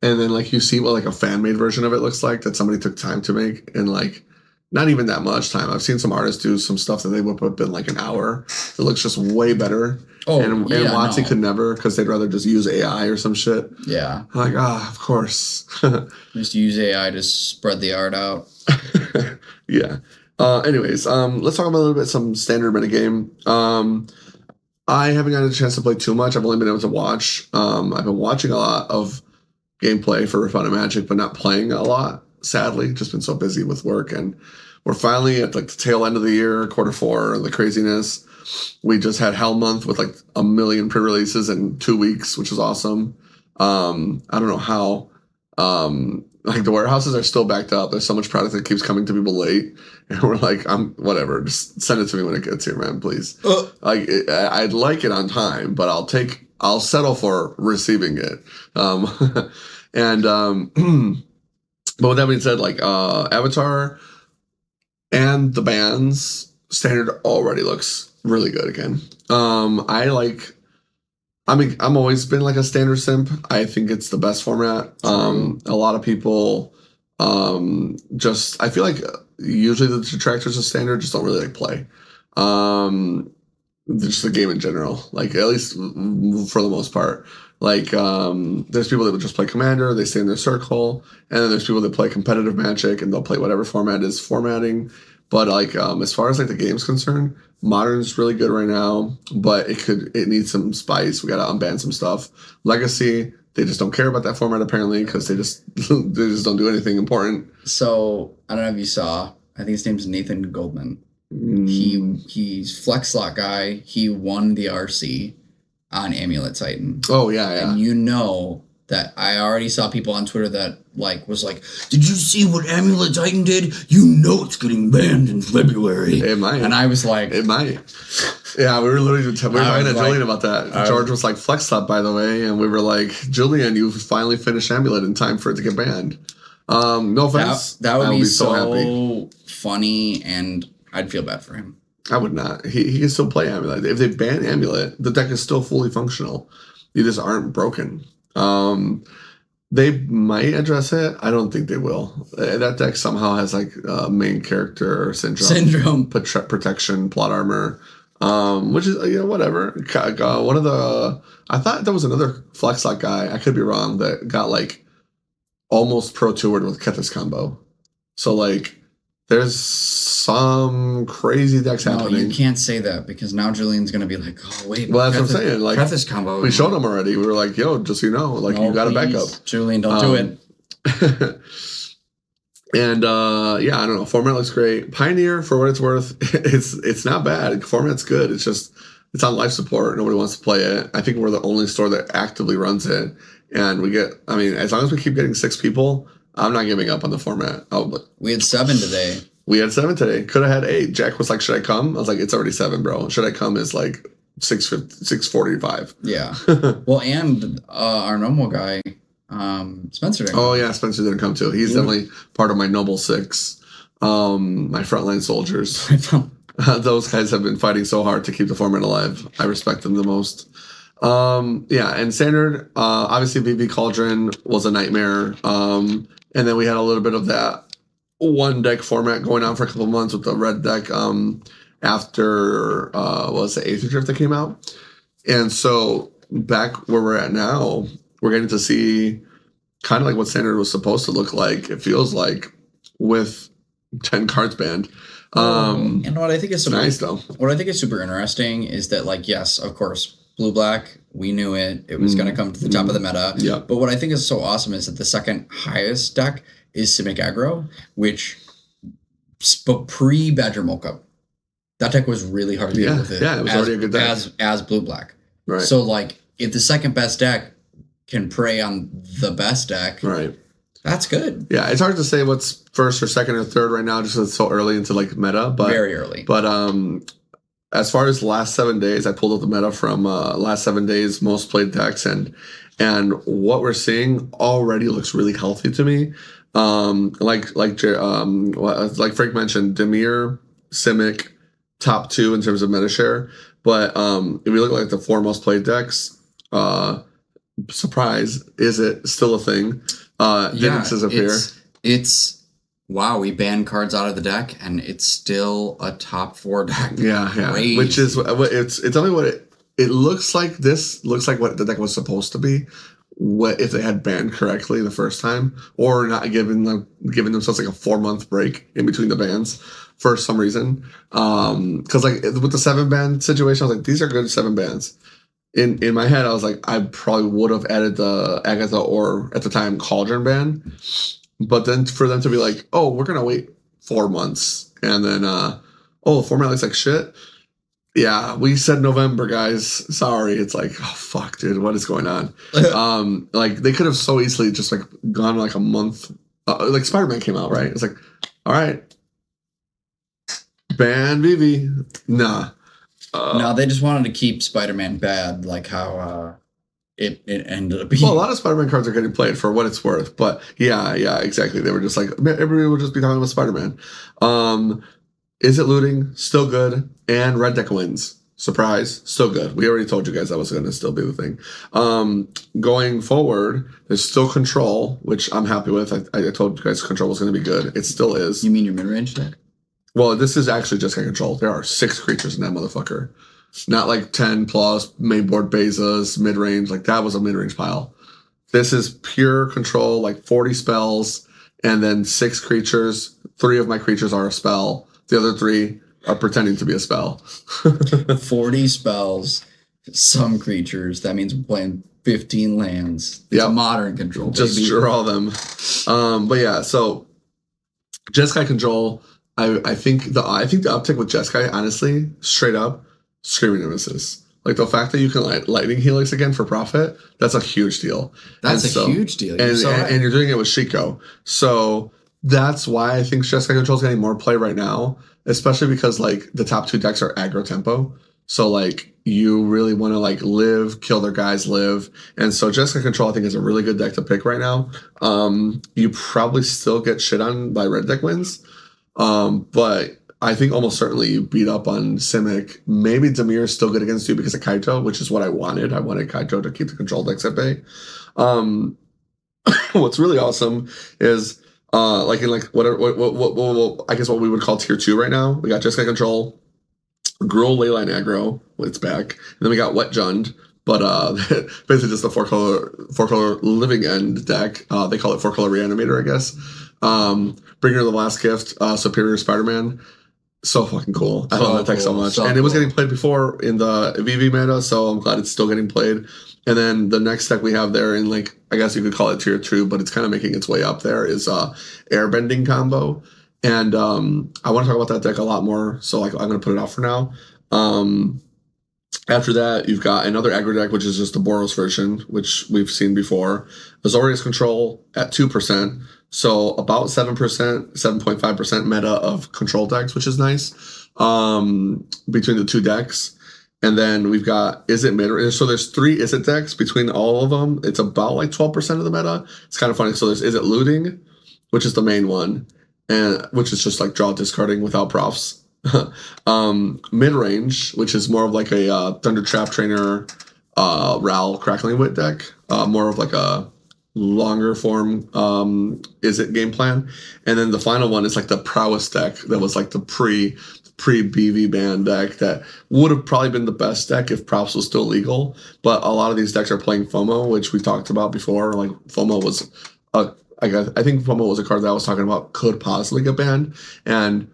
And then like you see what like a fan made version of it looks like that somebody took time to make, and like not even that much time. I've seen some artists do some stuff that they would put in like an hour. It looks just way better. Oh, and WotC could never because they'd rather just use AI or some shit. Yeah. I'm like, of course. Just use AI to spread the art out. Yeah. Anyways, let's talk about a little bit some standard metagame. I haven't gotten a chance to play too much. I've only been able to watch. I've been watching a lot of gameplay for Riftbound and Magic, but not playing a lot. Sadly, just been so busy with work, and we're finally at like the tail end of the year, Q4, the craziness. We just had Hell Month with like 1 million pre-releases in 2 weeks, which is awesome. I don't know how. Like the warehouses are still backed up. There's so much product that keeps coming to people late, and we're like, whatever. Just send it to me when it gets here, man, please. Like I'd like it on time, but I'll settle for receiving it. But with that being said, like Avatar and the bands standard already looks really good again. I'm always been like a standard simp. I think it's the best format. A lot of people I feel like usually the detractors of standard just don't really like play. Just the game in general, like at least for the most part. Like there's people that would just play Commander, they stay in their circle, and then there's people that play competitive Magic and they'll play whatever format is formatting. But like as far as like the game's concerned, Modern's really good right now, but it needs some spice. We gotta unban some stuff. Legacy, they just don't care about that format apparently because they just don't do anything important. So I don't know if you saw. I think his name's Nathan Goldman. He's Flex Slot guy. He won the RC on Amulet Titan. Oh yeah. And you know that I already saw people on Twitter that was like, did you see what Amulet Titan did? You know it's getting banned in February. It might. And I was like, it might. Yeah, we were literally talking to Julian about that. George was like, Flex Slot, by the way, and we were like, Julian, you finally finished Amulet in time for it to get banned. No offense. That would be so happy. Funny, and I'd feel bad for him. I would not. He can still play Amulet. If they ban Amulet, the deck is still fully functional. You just aren't broken. They might address it. I don't think they will. That deck somehow has like main character syndrome. Protection, plot armor, which is whatever. I thought there was another Flex Slot guy. I could be wrong. That got like almost pro toured with Kethis combo. So like. There's some crazy decks happening. No, you can't say that because now Julian's going to be like, oh, wait. Well, that's what I'm saying. Like, Kethis combo. We showed him already. We were like, yo, just so you know, like, you got a backup. Julian, don't do it. And, yeah, I don't know. Format looks great. Pioneer, for what it's worth, it's not bad. Format's good. It's just, it's on life support. Nobody wants to play it. I think we're the only store that actively runs it. And as long as we keep getting 6 people, I'm not giving up on the format. We had 7 today. We had 7 today. Could have had 8. Jack was like, should I come? I was like, it's already 7, bro. Should I come is like 6:45. Yeah. Well, and our normal guy, Spencer didn't come. Oh, yeah. Spencer didn't come too. He's definitely part of my Noble 6. My frontline soldiers. Those guys have been fighting so hard to keep the format alive. I respect them the most. Yeah, and standard, obviously VV Cauldron was a nightmare. And then we had a little bit of that one deck format going on for a couple months with the red deck after was the Aether Drift that came out. And so back where we're at now, we're getting to see kind of like what standard was supposed to look like. It feels like with 10 cards banned. And what I think is nice though. What I think is super interesting is that yes, of course, blue-black, we knew it. It was going to come to the top of the meta. Yeah. But what I think is so awesome is that the second highest deck is Simic Aggro, which pre-Badger Mocha, that deck was really hard to deal with. Yeah, it was already a good deck. As blue-black. Right. So, if the second best deck can prey on the best deck, right, that's good. Yeah, it's hard to say what's first or second or third right now just because it's so early into, meta. But very early. But, as far as the last 7 days, I pulled up the meta from last 7 days, most played decks, and what we're seeing already looks really healthy to me. Like Frank mentioned, Dimir, Simic, top 2 in terms of meta share. But if we look at the 4 most played decks, surprise, is it still a thing? Didn't disappear. It's wow, we banned cards out of the deck, and it's still a top 4 deck. Yeah, yeah. Crazy. Which is what it's only what it looks like. This looks like what the deck was supposed to be. What if they had banned correctly the first time, or not giving themselves like a 4-month break in between the bans for some reason? Because like with the 7 ban situation, I was like, these are good 7 bans. In my head, I was like, I probably would have added the Agatha or at the time Cauldron ban, but then for them to be like, oh, we're gonna wait 4 months, and then oh, the format looks like shit. Yeah, we said November, guys. Sorry. It's like, oh fuck, dude, what is going on? Like they could have so easily just like gone like a month. Like Spider-Man came out, right? It's like, all right, ban Vivi. Nah. No, they just wanted to keep Spider-Man bad, like how it ended up being. Well, a lot of Spider-Man cards are getting played for what it's worth, but yeah, exactly. They were just like everybody would just be talking about Spider-Man. Is it looting? Still good. And red deck wins. Surprise. Still good. We already told you guys that was going to still be the thing. Going forward, there's still control, which I'm happy with. I told you guys control was going to be good. It still is. You mean your mid-range deck? Well, this is actually just control. There are 6 creatures in that motherfucker. Not like 10 plus, mainboard Bezas, mid-range. Like that was a mid-range pile. This is pure control, like 40 spells, and then 6 creatures. 3 of my creatures are a spell. The other 3 are pretending to be a spell. 40 spells, some creatures. That means we're playing 15 lands. It's modern control. Just draw them. But yeah, so Jeskai control. I think the uptick with Jeskai, honestly, straight up, Screaming Nemesis. Like the fact that you can lightning helix again for profit, that's a huge deal. That's a huge deal. And you're doing it with Shiko. So that's why I think Jeskai control is getting more play right now, especially because like the top 2 decks are aggro tempo. So like you really want to like live, kill their guys, live. And so Jeskai control I think is a really good deck to pick right now. You probably still get shit on by red deck wins. But I think almost certainly you beat up on Simic. Maybe Dimir is still good against you because of Kaito, which is what I wanted. I wanted Kaito to keep the control decks at bay. What's really awesome is like in like what I guess what we would call tier 2 right now. We got Jeskai control, Gruul Leyline aggro, it's back, and then we got Wet Jund. But basically just the 4-color living end deck. They call it 4-color reanimator, I guess. Bringer of the Last Gift, Superior Spider-Man. So fucking cool. I love that deck so much. And it was getting played before in the VV meta, so I'm glad it's still getting played. And then the next deck we have there in like, I guess you could call it tier 2, but it's kind of making its way up there is airbending combo. And I want to talk about that deck a lot more, so like I'm going to put it off for now. After that, you've got another aggro deck, which is just the Boros version, which we've seen before. Azorius control at 2%. So about 7%, 7.5% meta of control decks, which is nice, between the 2 decks. And then we've got Izzet mid. So there's 3 Izzet decks between all of them. It's about like 12% of the meta. It's kind of funny. So there's Izzet looting, which is the main one, and which is just like draw discarding without profs. Mid-range, which is more of like a Thunder Trap Trainer, Ral Crackling Wit deck, more of like a longer form Izzet game plan. And then the final one is like the Prowess deck that was like the pre BV ban deck that would have probably been the best deck if Props was still legal. But a lot of these decks are playing FOMO, which we talked about before. Like FOMO was I think FOMO was a card that I was talking about could possibly get banned. And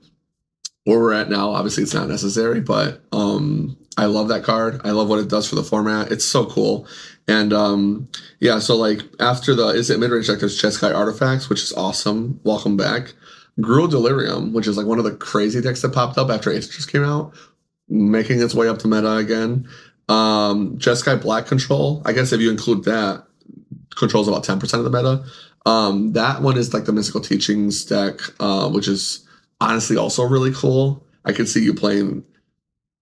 where we're at now, obviously it's not necessary, but I love that card. I love what it does for the format. It's so cool. And yeah, so like after the Izzet mid-range deck, there's Jeskai Artifacts, which is awesome. Welcome back. Gruul Delirium, which is like one of the crazy decks that popped up after Aether just came out, making its way up to meta again. Jeskai Black Control, I guess if you include that, controls about 10% of the meta. That one is like the Mystical Teachings deck, which is honestly also really cool. I could see you playing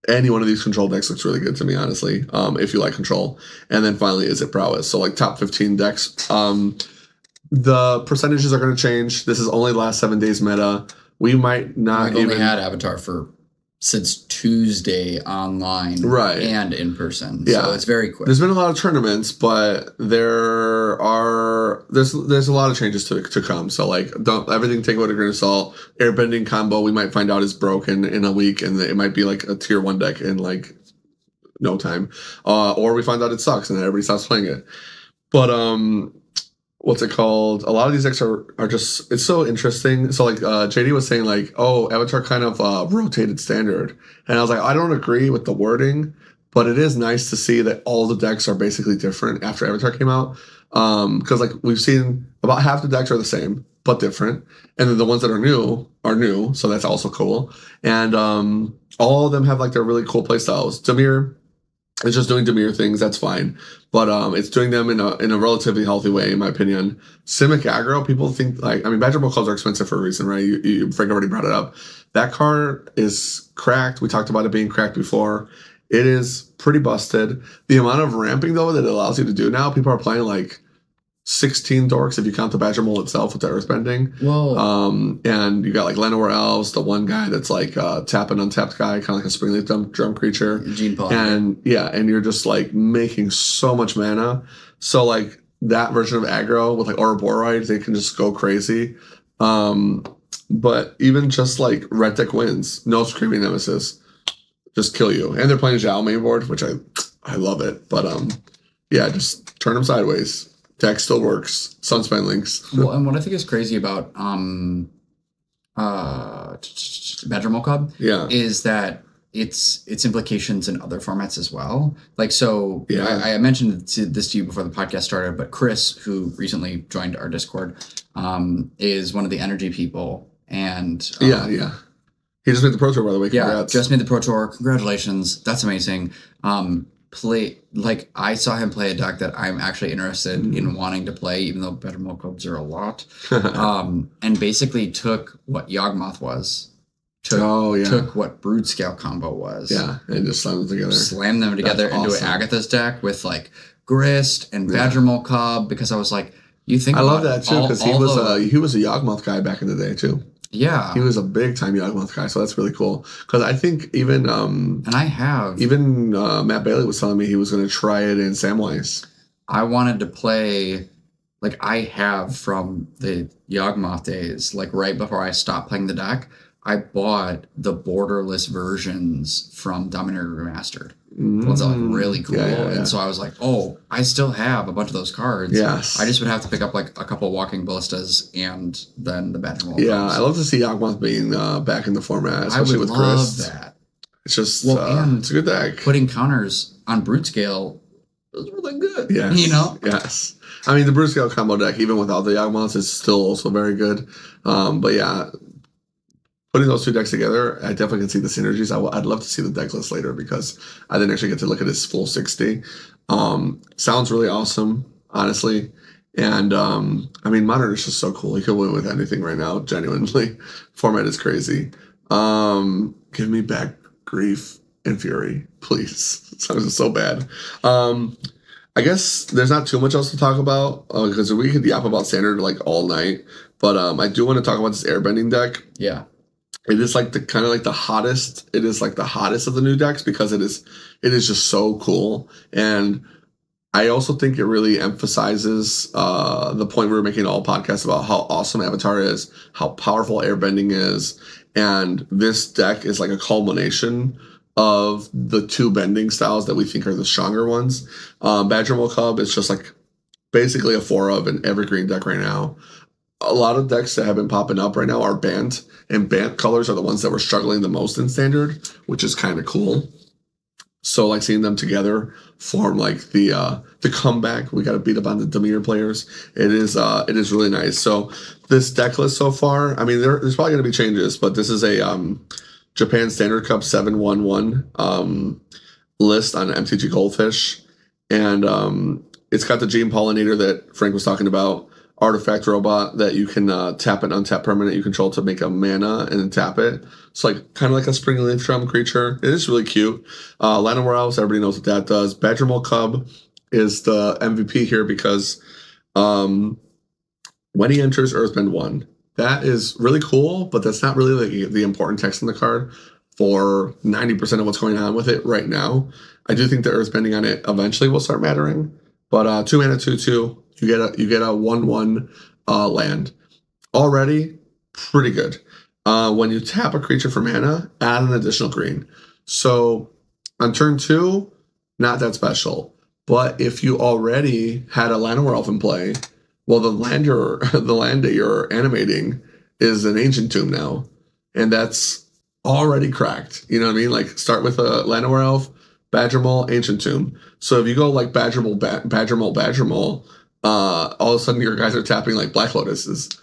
any one of these control decks. Looks really good to me, honestly, if you like control. And then finally Izzet Prowess. So like top 15 decks. The percentages are going to change. This is only last 7 days meta. We might not I've only had Avatar for since Tuesday online Right. and in person. Yeah. So it's very quick. There's been a lot of tournaments, but there's a lot of changes to come. So like, don't everything take it with a grain of salt. Airbending combo we might find out is broken in a week, and it might be like a tier 1 deck in like no time, or we find out it sucks and then everybody stops playing it. But what's it called? A lot of these decks are just, it's so interesting. So like JD was saying like, oh, Avatar kind of rotated standard, and I was like, I don't agree with the wording, but it is nice to see that all the decks are basically different after Avatar came out. Because like we've seen about half the decks are the same but different, and then the ones that are new, so that's also cool. And all of them have like their really cool play styles. Dimir, it's just doing Dimir things, that's fine. But it's doing them in a relatively healthy way, in my opinion. Simic aggro, people think like, I mean, Badger Ball clubs are expensive for a reason, right? Frank already brought it up. That card is cracked. We talked about it being cracked before. It is pretty busted. The amount of ramping though that it allows you to do now, people are playing like 16 dorks if you count the Badger Mole itself with the earthbending. Whoa. And you got like Llanowar Elves, the one guy that's like tap an untapped guy, kind of like a Springleaf drum creature. Gene Paul. And yeah, and you're just like making so much mana. So like that version of aggro with like Ouroborite, they can just go crazy. But even just like red deck wins, no Screaming Nemesis, just kill you. And they're playing Zhao main board, which I love it. But yeah, just turn them sideways. Deck still works. Sunspan links. Well, and what I think is crazy about Badger Mokub is that its implications in other formats as well. Like, so I mentioned this to you before the podcast started, but Chris, who recently joined our Discord, is one of the energy people. And he just made the Pro Tour, by the way. Congrats. Yeah, just made the Pro Tour. Congratulations. That's amazing. I saw him play a deck that I'm actually interested in wanting to play, even though better Mokubs are a lot. And basically took what Yawgmoth was. Took what Brood Scale combo was. Yeah, and just slammed them together. Into an Agatha's deck with like Grist and Badger Mokub, because I was like, you think I love that too, because he was a Yawgmoth guy back in the day too. Yeah, he was a big time Yawgmoth guy, so that's really cool. Because I think even Matt Bailey was telling me he was going to try it in Samwise. I wanted to play, like I have from the Yawgmoth days, like right before I stopped playing the deck, I bought the borderless versions from Dominator Remastered. Ones that like really cool. And so I was like, oh, I still have a bunch of those cards. Yes. I just would have to pick up like a couple Walking Ballistas and then the Badger Mole. Yeah, I love to see Yawgmoth being back in the format, especially with Chris. I would love that. It's just, it's a good deck. Putting counters on Brute Scale is really good. Yes. You know? Yes. I mean, the Brute Scale combo deck, even without the Yawgmoths, is still also very good. But yeah, putting those two decks together, I definitely can see the synergies. I'd love to see the deck list later, because I didn't actually get to look at his full 60. Sounds really awesome, honestly. And I mean, Modern is just so cool. He could win with anything right now, genuinely. Format is crazy. Give me back Grief and Fury, please. It sounds so bad. I guess there's not too much else to talk about, because we could yap about Standard like all night. But I do want to talk about this airbending deck. Yeah. It is like the hottest. It is like the hottest of the new decks, because it is just so cool. And I also think it really emphasizes the point we were making all podcasts about how awesome Avatar is, how powerful airbending is. And this deck is like a culmination of the two bending styles that we think are the stronger ones. Badger Mokub is just like basically a 4 of an evergreen deck right now. A lot of decks that have been popping up right now are Bant, and Bant colors are the ones that were struggling the most in Standard, which is kind of cool. So like seeing them together form like the comeback. We got to beat up on the Dimir players. It is really nice. So this deck list so far, I mean, there's probably going to be changes, but this is a Japan Standard Cup 711 list on MTG Goldfish, and it's got the Gene Pollinator that Frank was talking about. Artifact robot that you can tap an untap permanent you control to make a mana and then tap it. It's like kind of like a Spring Leaf Drum creature. It is really cute. Llanowar Elves, everybody knows what that does. Badger Mokub is the MVP here, because when he enters Earthbend 1, that is really cool, but that's not really the important text in the card. for 90% of what's going on with it right now. I do think the earthbending on it eventually will start mattering. But 2 mana 2/2, you get a 1/1 land. Already pretty good. When you tap a creature for mana, add an additional green. So on turn 2, not that special. But if you already had a Llanowar Elf in play, well, the land that you're animating is an Ancient Tomb now, and that's already cracked. You know what I mean? Like, start with a Llanowar Elf, Badger Mole, Ancient Tomb. So if you go like Badger Mole, all of a sudden your guys are tapping like Black Lotuses.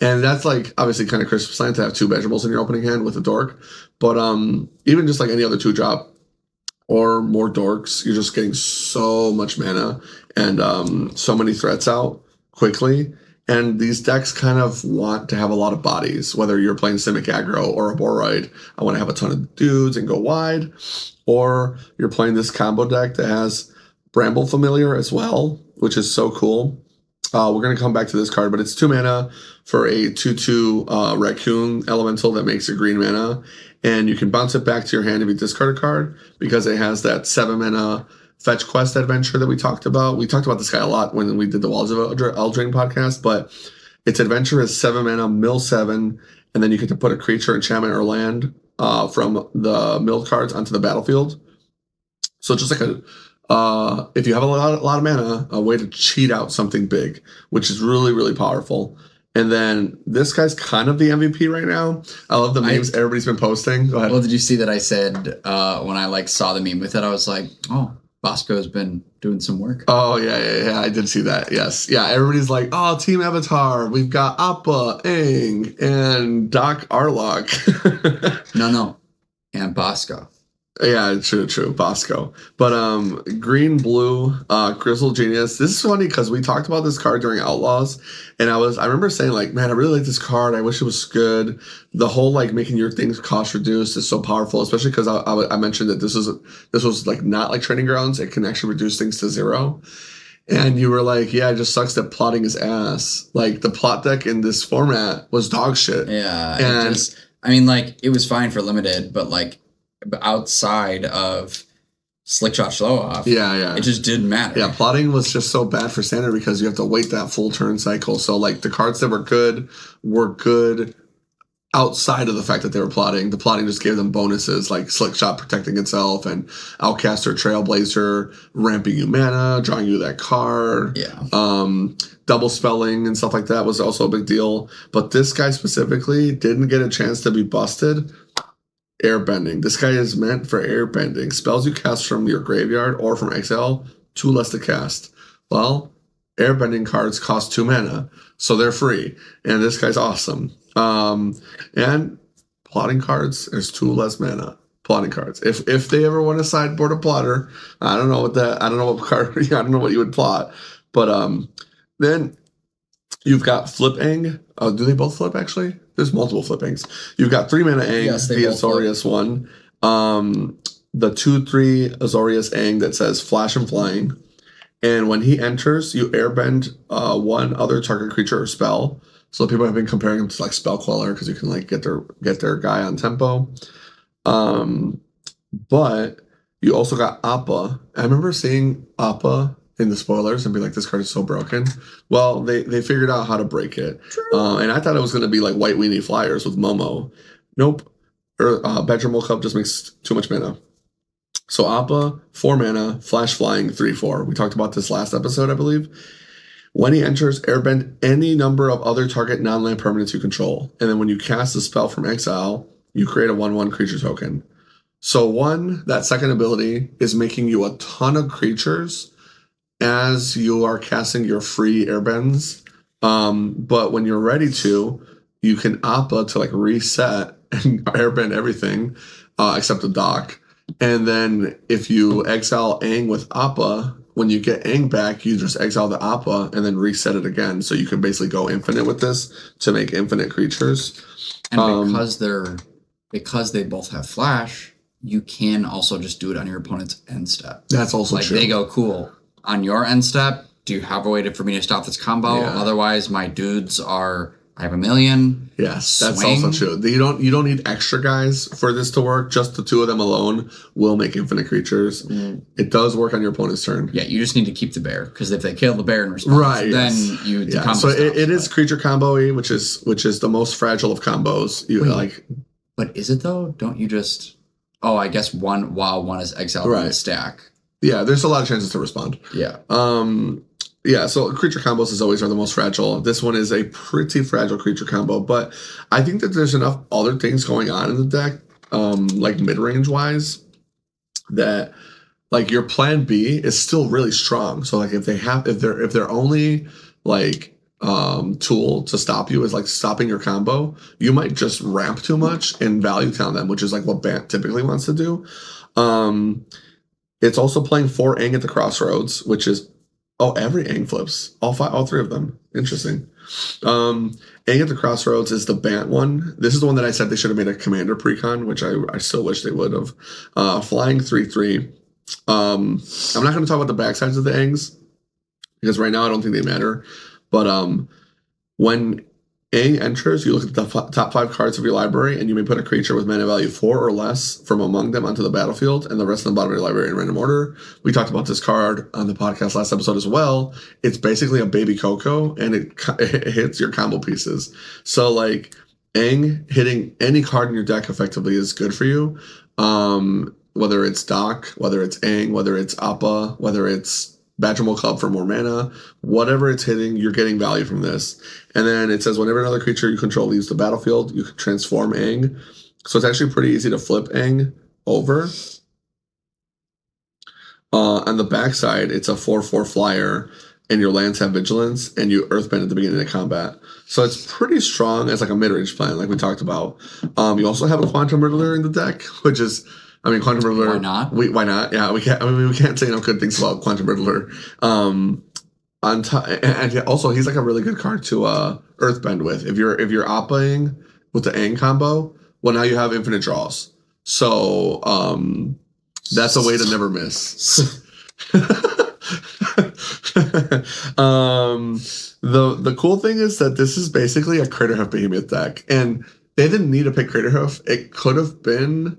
And that's like obviously kind of Christmas time to have 2 Badger Moles in your opening hand with a dork. But even just like any other 2-drop or more dorks, you're just getting so much mana and so many threats out quickly. And these decks kind of want to have a lot of bodies, whether you're playing Simic Aggro or a Boroid. I want to have a ton of dudes and go wide. Or you're playing this combo deck that has Bramble Familiar as well, which is so cool. We're going to come back to this card, but it's 2 mana for a 2/2 Raccoon Elemental that makes a green mana. And you can bounce it back to your hand if you discard a card because it has that 7 mana Fetch Quest adventure that we talked about. We talked about this guy a lot when we did the Walls of Eldraine podcast, but its adventure is 7 mana, mill 7, and then you get to put a creature, enchantment, or land from the milled cards onto the battlefield. So just like if you have a lot of mana, a way to cheat out something big, which is really, really powerful. And then this guy's kind of the MVP right now. I love the memes everybody's been posting. Go ahead. Well, did you see that I said when I like saw the meme with it, I was like, oh, Bosco's been doing some work. Oh, yeah. I did see that. Yes. Yeah, everybody's like, oh, Team Avatar. We've got Appa, Aang, and Doc Arlock. No. And Bosco. Yeah, true, Bosco. But green, blue, Crystal Genius. This is funny because we talked about this card during Outlaws, and I remember saying like, man, I really like this card. I wish it was good. The whole like making your things cost reduced is so powerful, especially because I mentioned that this was like not like Training Grounds. It can actually reduce things to 0. And you were like, yeah, it just sucks that plotting is ass. Like the plot deck in this format was dog shit. Yeah, it was fine for limited, but like outside of Slickshot Slow Off, it just didn't matter. Yeah, plotting was just so bad for standard because you have to wait that full turn cycle. So like the cards that were good outside of the fact that they were plotting. The plotting just gave them bonuses like Slickshot protecting itself and Outcaster Trailblazer ramping you mana, drawing you that card. Yeah. Double spelling and stuff like that was also a big deal. But this guy specifically didn't get a chance to be busted. Airbending. This guy is meant for airbending. Spells you cast from your graveyard or from exile, 2 less to cast. Well, airbending cards cost 2 mana, so they're free. And this guy's awesome. And plotting cards, there's 2 less mana. Plotting cards. If they ever want to sideboard a plotter, I don't know what card. I don't know what you would plot. But then you've got Flip Aang. Do they both flip actually? There's multiple flippings. You've got 3 mana Aang, yes, the Azorius one. The 2/3 Azorius Aang that says Flash and Flying. And when he enters, you airbend 1 other target creature or spell. So people have been comparing him to like Spell Queller because you can like get their guy on tempo. But you also got Appa. I remember seeing Appa in the spoilers and be like, this card is so broken. Well, they figured out how to break it. And I thought it was going to be like White Weenie Flyers with Momo. Nope. Badger Mole Cup just makes too much mana. So Appa, 4 mana, Flash Flying, 3/4. We talked about this last episode, I believe. When he enters, airbend any number of other target non-land permanents you control. And then when you cast a spell from exile, you create a 1/1 creature token. So that second ability is making you a ton of creatures as you are casting your free airbends. But when you're ready to, you can Appa to like reset and airbend everything except the dock. And then if you exile Aang with Appa, when you get Aang back, you just exile the Appa and then reset it again. So you can basically go infinite with this to make infinite creatures. And because they both have flash, you can also just do it on your opponent's end step. That's also true. They go, cool. On your end step, do you have a way for me to stop this combo? Yeah. Otherwise, my dudes are I have a million. Yes, that's Swing. also true. You don't need extra guys for this to work. Just the two of them alone will make infinite creatures. It does work on your opponent's turn. Yeah, you just need to keep the bear, because if they kill the bear in response, Right, then yes. you Yeah, decombo so stuff, it is creature combo-y, which is the most fragile of combos. You Wait. like, But is it though? Don't you just? Oh, I guess one is exiled from the Right. stack. yeah, there's a lot of chances to respond. Yeah. Yeah, so creature combos as always are the most fragile. This one is a pretty fragile creature combo, but I think that there's enough other things going on in the deck, like mid-range wise, that like your plan B is still really strong. So like if their only like tool to stop you is like stopping your combo, you might just ramp too much and value town them, which is like what Bant typically wants to do. It's also playing 4 Aang at the Crossroads, which is every Aang flips. All three of them. Interesting. Aang at the Crossroads is the Bant one. This is the one that I said they should have made a commander precon, which I still wish they would have. Flying 3/3. I'm not going to talk about the backsides of the Aangs because right now I don't think they matter. But when Aang enters, you look at the top 5 cards of your library, and you may put a creature with mana value 4 or less from among them onto the battlefield, and the rest of the bottom of your library in random order. We talked about this card on the podcast last episode as well. It's basically a baby Coco, and it hits your combo pieces. So like Aang hitting any card in your deck effectively is good for you. Whether it's Doc, whether it's Aang, whether it's Appa, whether it's Badgermole Club for more mana, whatever it's hitting, you're getting value from this. And then it says whenever another creature you control leaves the battlefield, you can transform Aang. So it's actually pretty easy to flip Aang over. On the backside, it's a 4/4 flyer, and your lands have vigilance, and you earthbend at the beginning of combat. So it's pretty strong as like a mid-range plan, like we talked about. You also have a Quantum Riddler in the deck, which is, I mean, Quantum Riddler. Why not? Why not? Yeah, we can't. I mean, we can't say enough good things about Quantum Riddler. On top, and also he's like a really good card to earthbend with. If you're oppaing with the Aang combo, well, now you have infinite draws. So that's a way to never miss. The cool thing is that this is basically a Craterhoof Behemoth deck, and they didn't need to pick Craterhoof. It could have been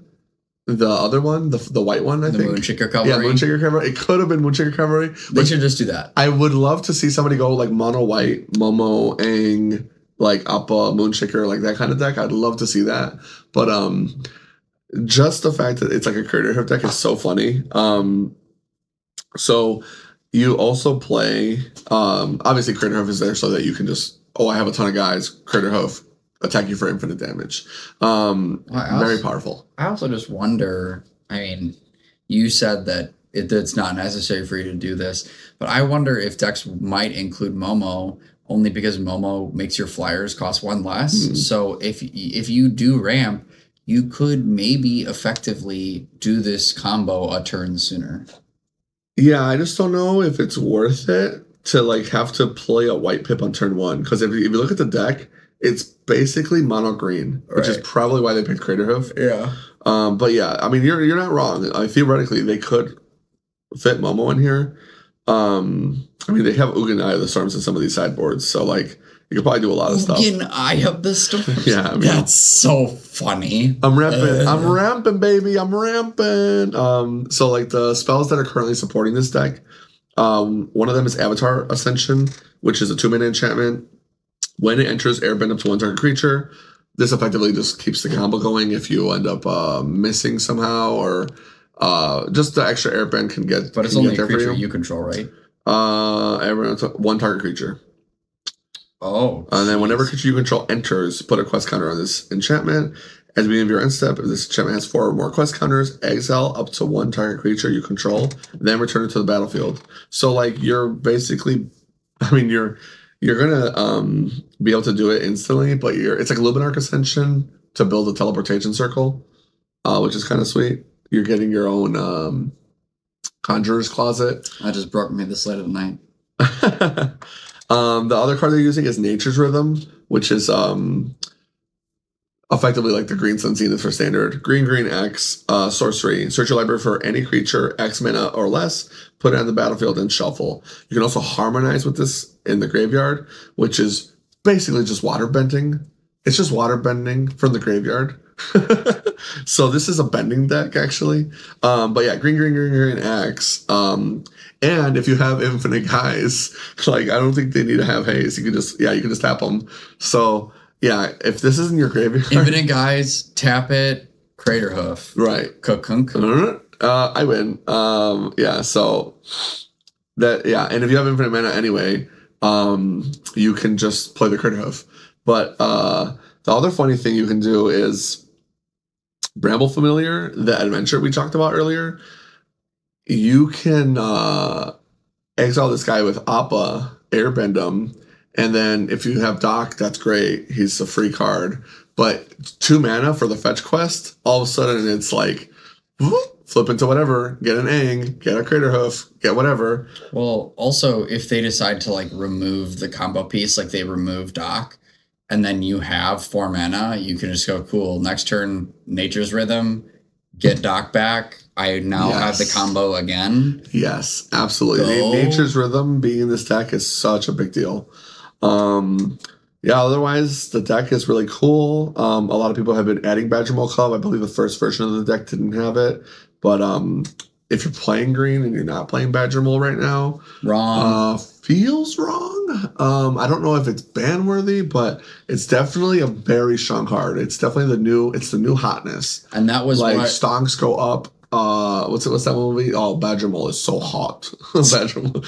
the other one, the white one, I think. The Moonshaker Cavalry. Yeah, Moonshaker Cavalry. It could have been Moonshaker Cavalry. They should just do that. I would love to see somebody go like mono white, Momo, Aang, like Appa, Moonshaker, like that kind of deck. I'd love to see that. But just the fact that it's like a Craterhoof deck is so funny. So you also play, obviously Craterhoof is there so that you can just, I have a ton of guys, Craterhoof, attack you for infinite damage. Very powerful. I also just wonder, I mean, you said that it's not necessary for you to do this, but I wonder if decks might include Momo only because Momo makes your flyers cost 1 less. So if you do ramp, you could maybe effectively do this combo a turn sooner. Yeah, I just don't know if it's worth it to like have to play a white pip on turn 1. Because if you look at the deck, it's basically mono green, which is probably why they picked Craterhoof. Yeah. But yeah, I mean, you're not wrong. Theoretically, they could fit Momo in here. I mean, they have Ugin Eye of the Storms in some of these sideboards, so like you could probably do a lot of stuff. Ugin Eye of the Storms. Yeah, I mean, that's so funny. I'm ramping, baby. I'm ramping. So like the spells that are currently supporting this deck, one of them is Avatar Ascension, which is a 2-mana enchantment. When it enters, airbend up to 1 target creature. This effectively just keeps the combo going if you end up missing somehow, or just the extra airbend can get. But it's only a creature you control, right? Airbend up to 1 target creature. Oh. And then whenever creature you control enters, put a quest counter on this enchantment. At the beginning of your end step, if this enchantment has 4 or more quest counters, exile up to 1 target creature you control, then return it to the battlefield. So like you're basically, I mean you're gonna be able to do it instantly, but it's like Luminarch Ascension to build a teleportation circle, which is kind of sweet. You're getting your own Conjurer's Closet. I just broke me this late at night. The other card they're using is Nature's Rhythm, which is effectively like the Green Sun Zenith for standard. Green X, sorcery. Search your library for any creature, X mana or less, put it on the battlefield and shuffle. You can also harmonize with this in the graveyard, which is basically just water bending. It's just water bending from the graveyard. So this is a bending deck actually. But yeah, green X. And if you have infinite guys, like I don't think they need to have haze. You can just tap them. So yeah, if this isn't your graveyard, infinite guys, tap it, crater hoof, right? Kukunk. I win. Yeah. So that and if you have infinite mana anyway, you can just play the crater hoof. But the other funny thing you can do is Bramble Familiar, the adventure we talked about earlier. You can exile this guy with Appa, airbend him, and then if you have Doc, that's great. He's a free card. But 2 mana for the fetch quest, all of a sudden it's like, whoop, flip into whatever, get an Aang, get a Crater Hoof, get whatever. Well, also, if they decide to like remove the combo piece, like they remove Doc, and then you have 4 mana, you can just go, cool, next turn, Nature's Rhythm, get Doc back. I now have the combo again. Yes, absolutely. Nature's Rhythm being in this deck is such a big deal. Otherwise, the deck is really cool. A lot of people have been adding Badger Mole Club. I believe the first version of the deck didn't have it. But if you're playing green and you're not playing Badger Mole right now, wrong. Feels wrong. I don't know if it's ban worthy, but it's definitely a very strong card. It's definitely the new hotness. And that was like stonks go up. What's that movie? Oh, Badger Mole is so hot. Badger Mole.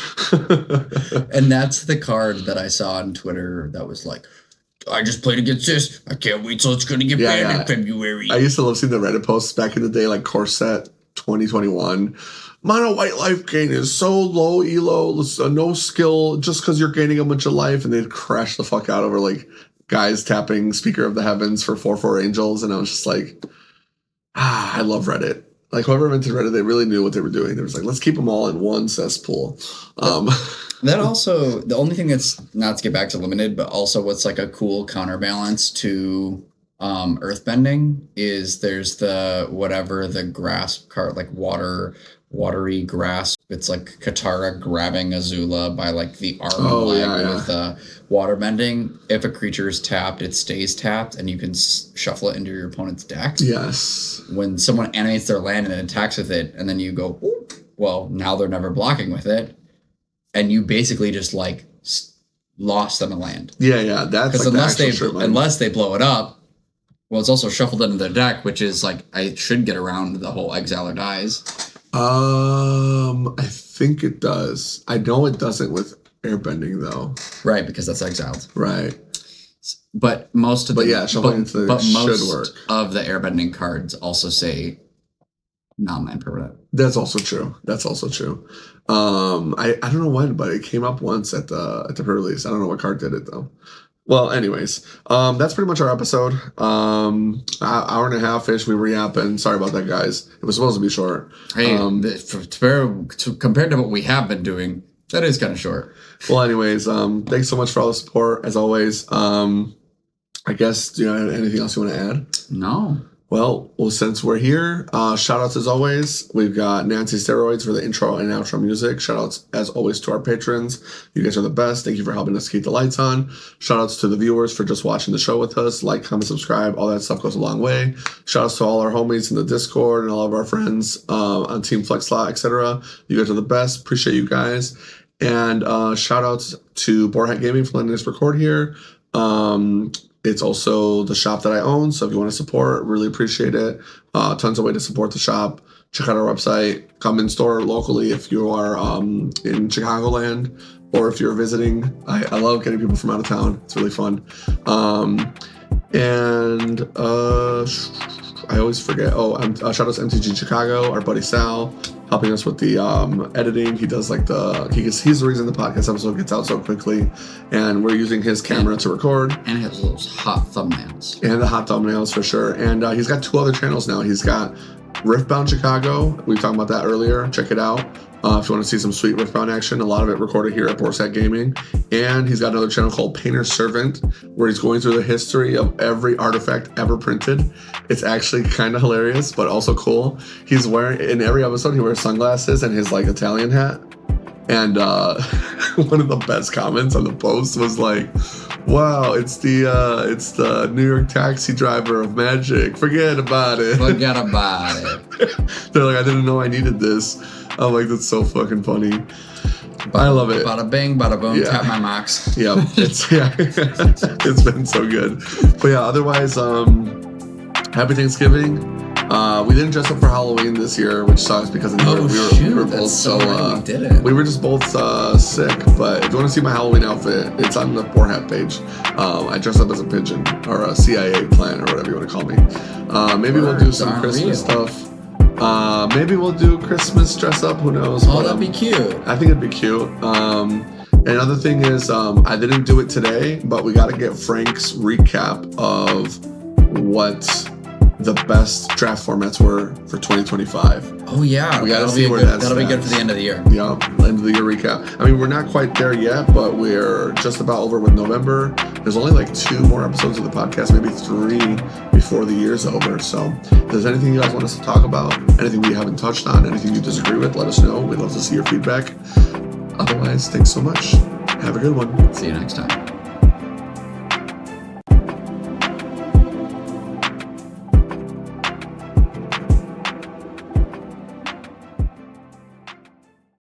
And that's the card that I saw on Twitter that was like, I just played against this. I can't wait till it's going to get banned in February. I used to love seeing the Reddit posts back in the day, like Corset 2021. Mono white life gain is so low elo, no skill, just because you're gaining a bunch of life, and they'd crash the fuck out over like guys tapping Speaker of the Heavens for 4/4 angels, and I was just like, I love Reddit. Like whoever invented Reddit, they really knew what they were doing. They was like, let's keep them all in one cesspool. That also, the only thing that's, not to get back to limited, but also what's like a cool counterbalance to earthbending is there's the grasp card, like watery grasp. It's like Katara grabbing Azula by like the arm leg with waterbending. If a creature is tapped, it stays tapped, and you can shuffle it into your opponent's deck. Yes. When someone animates their land and attacks with it, and then you go, oop, well, now they're never blocking with it, and you basically just like lost them a land. Yeah, that's because unless they blow it up. Well, it's also shuffled into their deck, which is like, I should get around the whole exile or dies. I think it does. I know it doesn't with airbending though. Right, because that's exiled. Right. But most of the should work. Of the airbending cards also say non-land permanent. That's also true. I don't know when, but it came up once at the pre-release. I don't know what card did it though. Well, anyways, that's pretty much our episode. Hour and a half-ish, we were yapping. Sorry about that, guys. It was supposed to be short. Hey, compared to what we have been doing, that is kind of short. Well, anyways, thanks so much for all the support, as always. I guess, do you have anything else you want to add? No. Well, since we're here, shout-outs as always. We've got Nancy Steroids for the intro and outro music. Shout-outs as always to our patrons. You guys are the best. Thank you for helping us keep the lights on. Shout-outs to the viewers for just watching the show with us. Like, comment, subscribe. All that stuff goes a long way. Shout-outs to all our homies in the Discord and all of our friends on Team FlexLot, etc. You guys are the best. Appreciate you guys. And shout-outs to Boarhat Gaming for letting us record here. It's also the shop that I own, so if you want to support, really appreciate it. Tons of way to support the shop. Check out our website. Come in store locally if you are in Chicagoland, or if you're visiting. I love getting people from out of town. It's really fun. I always forget. Shout out to MTG Chicago, our buddy Sal, helping us with the editing. He does like he's the reason the podcast episode gets out so quickly, and we're using his camera to record. And he has those hot thumbnails. And the hot thumbnails for sure. And he's got 2 other channels now. He's got Riftbound Chicago. We talked about that earlier. Check it out. If you want to see some sweet Riftbound action, a lot of it recorded here at Boarhat Gaming. And he's got another channel called Painter's Servant, where he's going through the history of every artifact ever printed. It's actually kind of hilarious, but also cool. He's wearing, in every episode, he wears sunglasses and his like Italian hat. And one of the best comments on the post was like, Wow, it's the New York taxi driver of Magic. Forget about it. Forget about it. They're like, I didn't know I needed this. I'm like, that's so fucking funny. I love it. Bada bing, bada boom, Yeah. tap my max. Yeah, it's been so good. But yeah, otherwise, happy Thanksgiving. We didn't dress up for Halloween this year, which sucks because we were both that's so right, we didn't. We were just both sick. But if you want to see my Halloween outfit, it's on the Poor Hat page. I dressed up as a pigeon or a CIA plant or whatever you want to call me. Maybe we'll do some Christmas stuff. Maybe we'll do Christmas dress up. Who knows? Oh, that'd be cute. I think it'd be cute. Another thing is, I didn't do it today, but we got to get Frank's recap of what the best draft formats were for 2025. Oh yeah, We gotta see where that's that'll be at. good for the end of the year. Yeah, end of the year recap. I mean, we're not quite there yet, but we're just about over with November. There's only like 2 more episodes of the podcast, maybe 3 before the year's over. So if there's anything you guys want us to talk about, anything we haven't touched on, anything you disagree with, let us know. We'd love to see your feedback. Otherwise, thanks so much. Have a good one. See you next time.